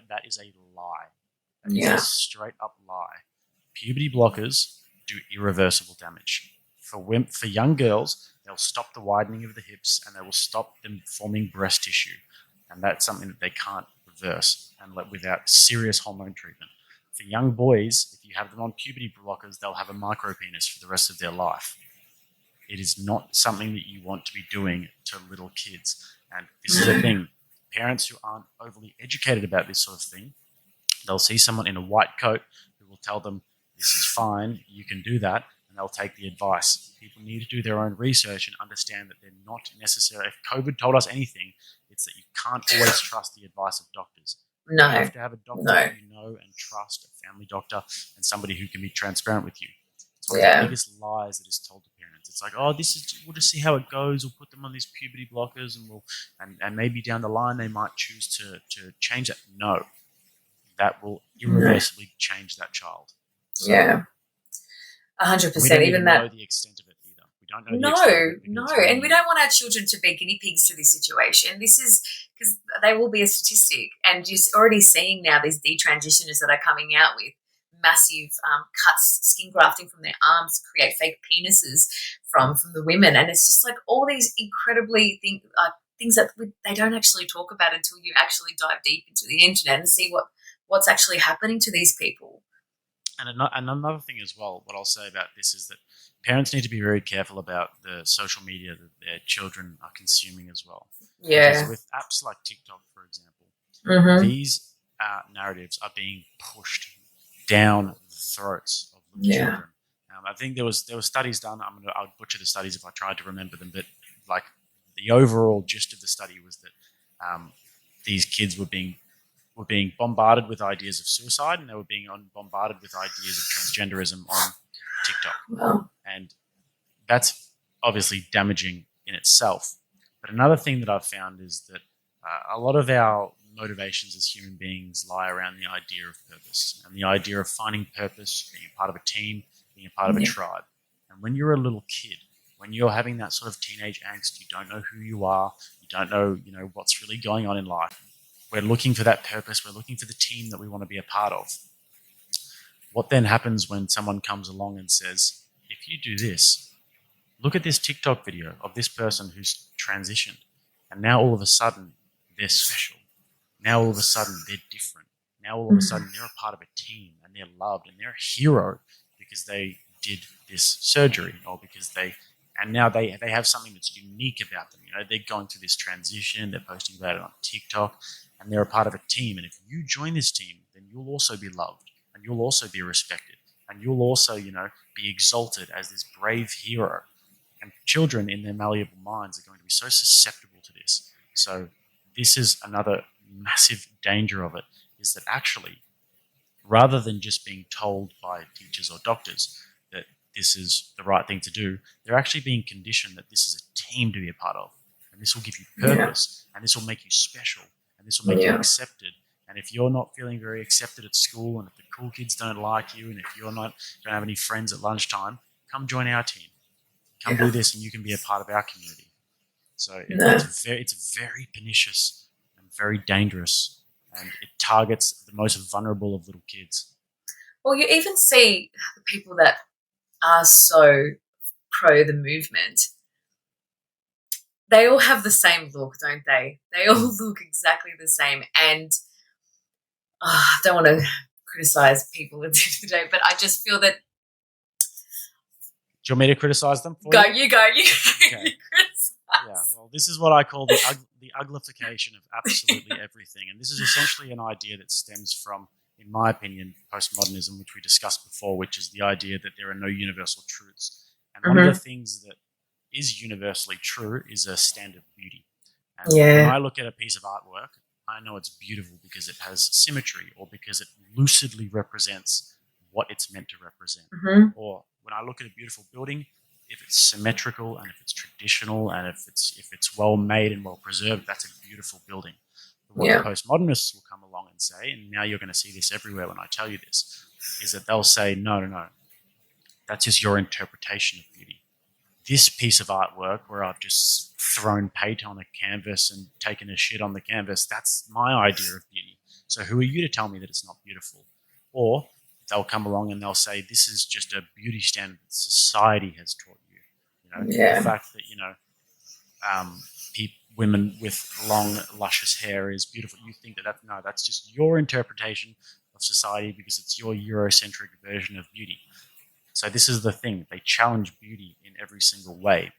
that is a lie. That is a straight up lie. Puberty blockers do irreversible damage. For young girls, they'll stop the widening of the hips and they will stop them forming breast tissue. And that's something that they can't reverse and without serious hormone treatment. For young boys, if you have them on puberty blockers, they'll have a micropenis for the rest of their life. It is not something that you want to be doing to little kids. And this is the thing. Parents who aren't overly educated about this sort of thing, they'll see someone in a white coat who will tell them, this is fine, you can do that, and they'll take the advice. People need to do their own research and understand that they're not necessary. If COVID told us anything, it's that you can't always trust the advice of doctors. No. You have to have a doctor that you know and trust, a family doctor, and somebody who can be transparent with you. It's one of the biggest lies that is told to parents. It's like, oh, we'll just see how it goes. We'll put them on these puberty blockers, and maybe down the line they might choose to change that. No, that will irreversibly change that child. So 100%. Even know the extent of it either. We don't know. And we don't want our children to be guinea pigs to this situation. This is because they will be a statistic, and you're already seeing now these detransitioners that are coming out with massive cuts, skin grafting from their arms to create fake penises from the women, and it's just like all these incredibly things that they don't actually talk about until you actually dive deep into the internet and see what's actually happening to these people. And another thing as well, what I'll say about this is that parents need to be very careful about the social media that their children are consuming as well. Yeah. Because with apps like TikTok, for example, these narratives are being pushed down the throats of little children. I think there were studies done. I'll butcher the studies if I tried to remember them, but like the overall gist of the study was that these kids were being bombarded with ideas of suicide, and they were being bombarded with ideas of transgenderism on TikTok. Wow. And that's obviously damaging in itself. But another thing that I've found is that a lot of our motivations as human beings lie around the idea of purpose and the idea of finding purpose, being a part of a team, being a part of a tribe. And when you're a little kid, when you're having that sort of teenage angst, you don't know who you are, you don't know, what's really going on in life. We're looking for that purpose. We're looking for the team that we want to be a part of. What then happens when someone comes along and says, if you do this, look at this TikTok video of this person who's transitioned, and now all of a sudden they're special. Now all of a sudden they're different. Now all of a sudden they're a part of a team and they're loved and they're a hero because they did this surgery or because now they have something that's unique about them. They're going through this transition, they're posting about it on TikTok, and they're a part of a team. And if you join this team, then you'll also be loved and you'll also be respected and you'll also, be exalted as this brave hero. And children in their malleable minds are going to be so susceptible to this. So this is another massive danger of it, is that actually, rather than just being told by teachers or doctors that this is the right thing to do, they're actually being conditioned that this is a team to be a part of. And this will give you purpose, and this will make you special, and this will make you accepted. And if you're not feeling very accepted at school, and if the cool kids don't like you, and if don't have any friends at lunchtime, come join our team. Come do this, and you can be a part of our community. So it's very pernicious and very dangerous, and it targets the most vulnerable of little kids. Well, you even see the people that are so pro the movement, they all have the same look, don't they? They all look exactly the same. And I don't want to criticize people at the end of the day, but I just feel that. Do you want me to criticize them? You go. Okay. Yeah, well, this is what I call the uglification of absolutely everything. And this is essentially an idea that stems from, in my opinion, postmodernism, which we discussed before, which is the idea that there are no universal truths. And one of the things that is universally true is a standard of beauty. And when I look at a piece of artwork, I know it's beautiful because it has symmetry, or because it lucidly represents what it's meant to represent. Or when I look at a beautiful building, if it's symmetrical and if it's traditional and if it's well made and well preserved, that's a beautiful building. But what the postmodernists will come along and say, and now you're going to see this everywhere when I tell you this, is that they'll say, no, that's just your interpretation of beauty. This piece of artwork where I've just thrown paint on a canvas and taken a shit on the canvas, that's my idea of beauty. So who are you to tell me that it's not beautiful? Or they'll come along and they'll say, this is just a beauty standard that society has taught you. The fact that, women with long, luscious hair is beautiful. You think that's just your interpretation of society because it's your Eurocentric version of beauty. So this is the thing. They challenge beauty in every single way.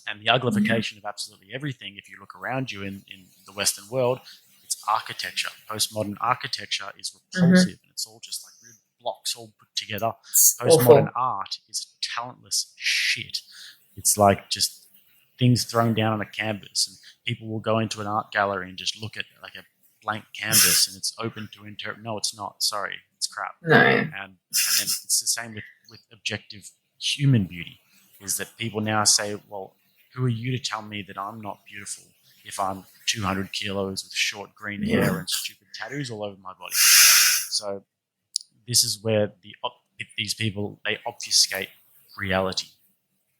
And the uglification of absolutely everything, if you look around you in the Western world, it's architecture. Postmodern architecture is repulsive, and it's all just like weird blocks all put together. Postmodern art is talentless shit. It's like just things thrown down on a canvas, and people will go into an art gallery and just look at like a blank canvas and it's open to interpret. No, it's not. Sorry, it's crap. No. And then it's the same with objective human beauty, is that people now say, well, who are you to tell me that I'm not beautiful if I'm 200 kilos with short green hair and stupid tattoos all over my body? So this is where these people, they obfuscate reality.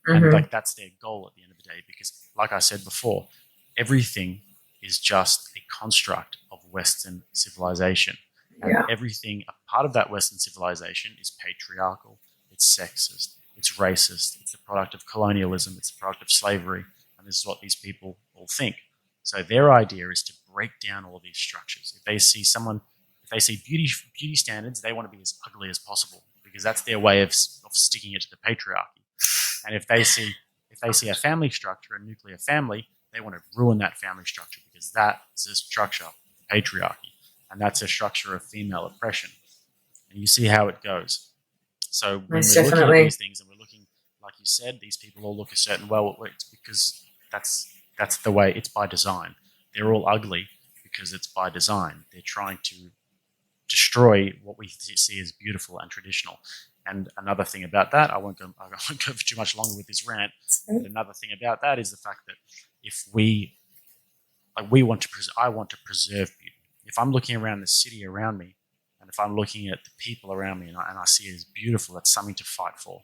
And like that's their goal at the end of the day, because like I said before, everything is just a construct of Western civilization. And everything, a part of that Western civilization is patriarchal, it's sexist, it's racist, it's the product of colonialism, it's the product of slavery, and this is what these people all think. So their idea is to break down all these structures. If they see beauty standards, they want to be as ugly as possible because that's their way of sticking it to the patriarchy. And if they see a family structure, a nuclear family, they want to ruin that family structure because that is a structure of patriarchy, and that's a structure of female oppression. And you see how it goes. So when we're looking at these things and we're looking, like you said, these people all look a certain way, it's because that's the way, it's by design. They're all ugly because it's by design. They're trying to destroy what we see as beautiful and traditional. And another thing about that, I won't go for too much longer with this rant. But another thing about that is the fact that if I want to preserve beauty. If I'm looking around the city around me, and if I'm looking at the people around me, and I see it as beautiful, that's something to fight for.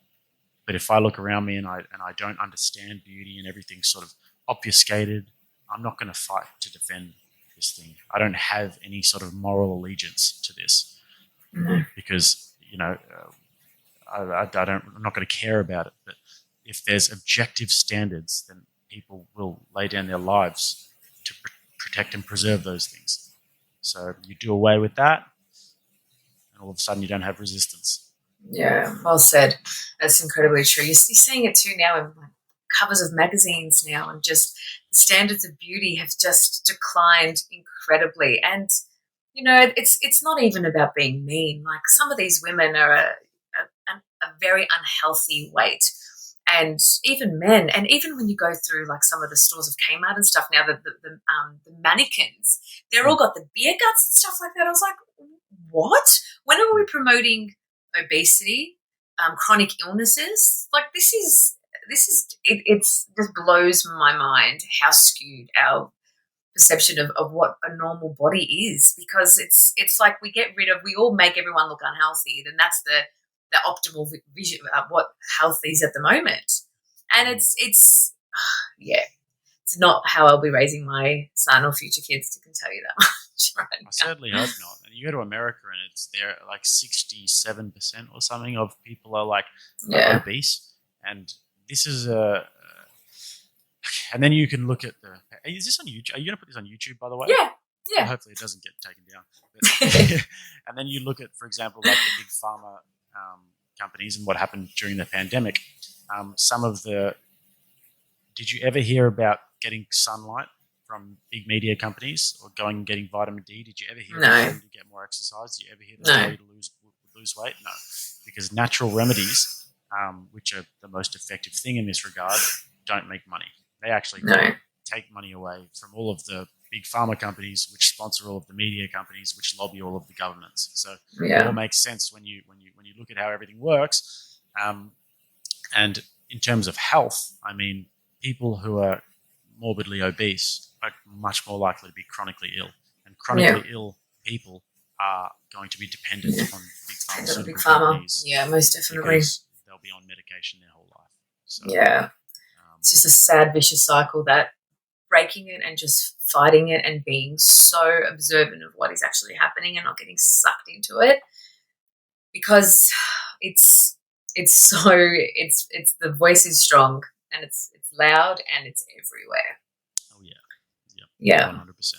But if I look around me and I don't understand beauty and everything's sort of obfuscated, I'm not going to fight to defend this thing. I don't have any sort of moral allegiance to this because I'm not going to care about it. But if there's objective standards, then people will lay down their lives to protect and preserve those things. So you do away with that, and all of a sudden you don't have resistance. Yeah, well said. That's incredibly true. You're seeing it too now in covers of magazines now, and just the standards of beauty have just declined incredibly. And it's not even about being mean. Like some of these women are a very unhealthy weight, and even men, and even when you go through like some of the stores of Kmart and stuff now, the mannequins, they're all got the beer guts and stuff like that. I was like, what? When are we promoting obesity, chronic illnesses. Like it's just blows my mind how skewed our perception of what a normal body is, because it's like we all make everyone look unhealthy, then that's the optimal vision of what health is at the moment. And it's yeah, it's not how I'll be raising my son or future kids, I can tell you that much right now. I certainly hope not. And you go to America and it's there like 67% or something of people are like obese, and this is and then you can look at is this on YouTube? Are you going to put this on YouTube, by the way? Yeah. Well, hopefully it doesn't get taken down. But, and then you look at, for example, like the big pharma companies and what happened during the pandemic. Did you ever hear about getting sunlight from big media companies or going and getting vitamin D? Did you ever hear about them to get more exercise? Did you ever hear them to lose weight? No, because natural remedies, which are the most effective thing in this regard, don't make money. They actually take money away from all of the big pharma companies, which sponsor all of the media companies, which lobby all of the governments. So it all makes sense when you look at how everything works. And in terms of health, I mean, people who are morbidly obese are much more likely to be chronically ill, and chronically ill people are going to be dependent on big pharmaceutical companies. Yeah, most definitely. Because they'll be on medication their whole life. So, it's just a sad, vicious cycle, that breaking it and just fighting it and being so observant of what is actually happening and not getting sucked into it, because it's the voice is strong and it's loud and it's everywhere. Oh yeah, 100%.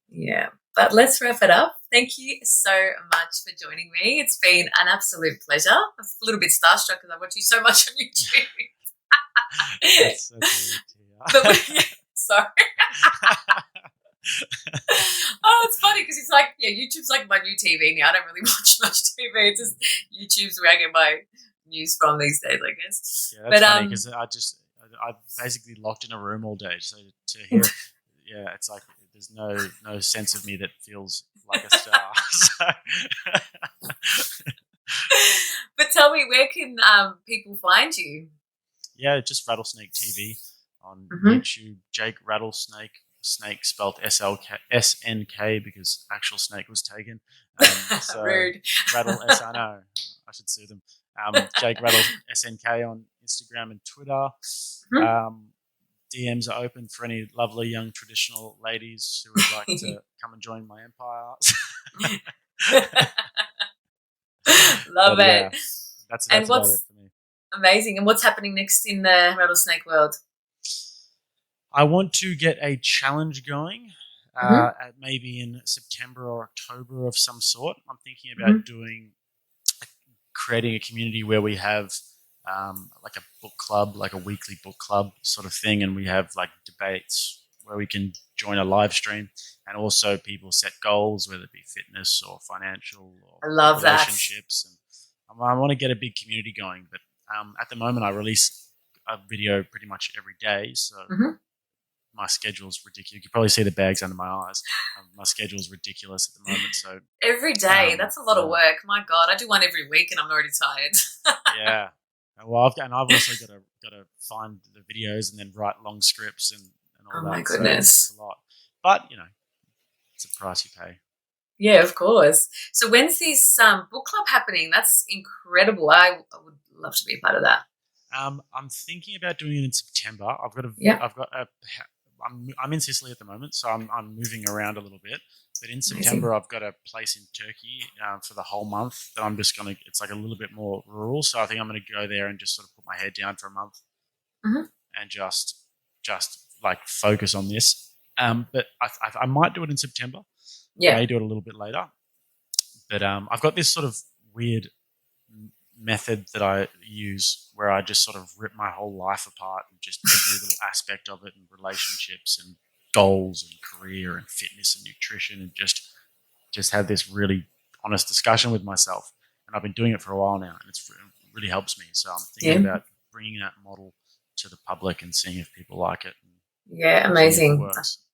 Yeah, but let's wrap it up. Thank you so much for joining me. It's been an absolute pleasure. I'm a little bit starstruck because I watch you so much on YouTube. That's sorry. Oh, it's funny because it's like, YouTube's like my new TV now. I don't really watch much TV. It's just YouTube's where I get my news from these days, I guess. Yeah, that's funny because I'm basically locked in a room all day. So to hear, it's like there's no sense of me that feels like a star. But tell me, where can people find you? Yeah, just Rattlesnake TV on YouTube. Jake Rattlesnake, snake spelled SNK because actual snake was taken. So Rude. Rattle I know. I should sue them. Jake Rattle SNK on Instagram and Twitter. DMs are open for any lovely young traditional ladies who would like to come and join my empire. Love it. Yeah, that's about it for me. Amazing. And what's happening next in the rattlesnake world? I want to get a challenge going, maybe in September or October of some sort. I'm thinking about creating a community where we have like a book club, like a weekly book club sort of thing, and we have like debates where we can join a live stream, and also people set goals, whether it be fitness or financial or relationships. And I want to get a big community going, but at the moment I release a video pretty much every day, so my schedule's ridiculous. You can probably see the bags under my eyes. My schedule's ridiculous at the moment. So every day, that's a lot of work. My God, I do one every week, and I'm already tired. Yeah. Well, I've also got to find the videos and then write long scripts and all that. Oh my goodness, so it's a lot. But it's a price you pay. Yeah, of course. So when's this book club happening? That's incredible. I would love to be a part of that. I'm thinking about doing it in September. I'm in Sicily at the moment, so I'm moving around a little bit. But in September, I've got a place in Turkey for the whole month that I'm just going to, it's like a little bit more rural. So I think I'm going to go there and just sort of put my head down for a month and just like focus on this. But I might do it in September. Yeah. I may do it a little bit later. But I've got this sort of weird method that I use where I just sort of rip my whole life apart and just every little aspect of it, and relationships and goals and career and fitness and nutrition, and just have this really honest discussion with myself. And I've been doing it for a while now, and it really helps me. So I'm thinking about bringing that model to the public and seeing if people like it. Yeah, amazing.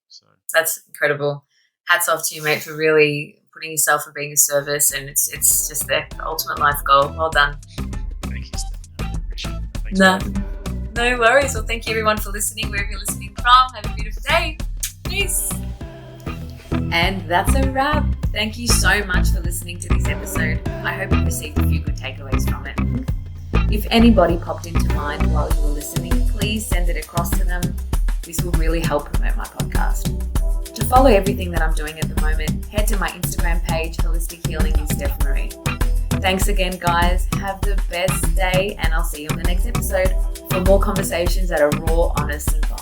So that's incredible. Hats off to you, mate, for really putting yourself and being of service, and it's just the ultimate life goal. Well done. Thank you. Thanks, No. Beth. No worries. Well, thank you everyone for listening, wherever you're listening from. Have a beautiful day. Peace. And that's a wrap. Thank you so much for listening to this episode. I hope you received a few good takeaways from it. If anybody popped into mind while you were listening, please send it across to them. This will really help promote my podcast. To follow everything that I'm doing at the moment, head to my Instagram page, Holistic Healing in Steph Marie. Thanks again, guys. Have the best day, and I'll see you on the next episode for more conversations that are raw, honest, and fun.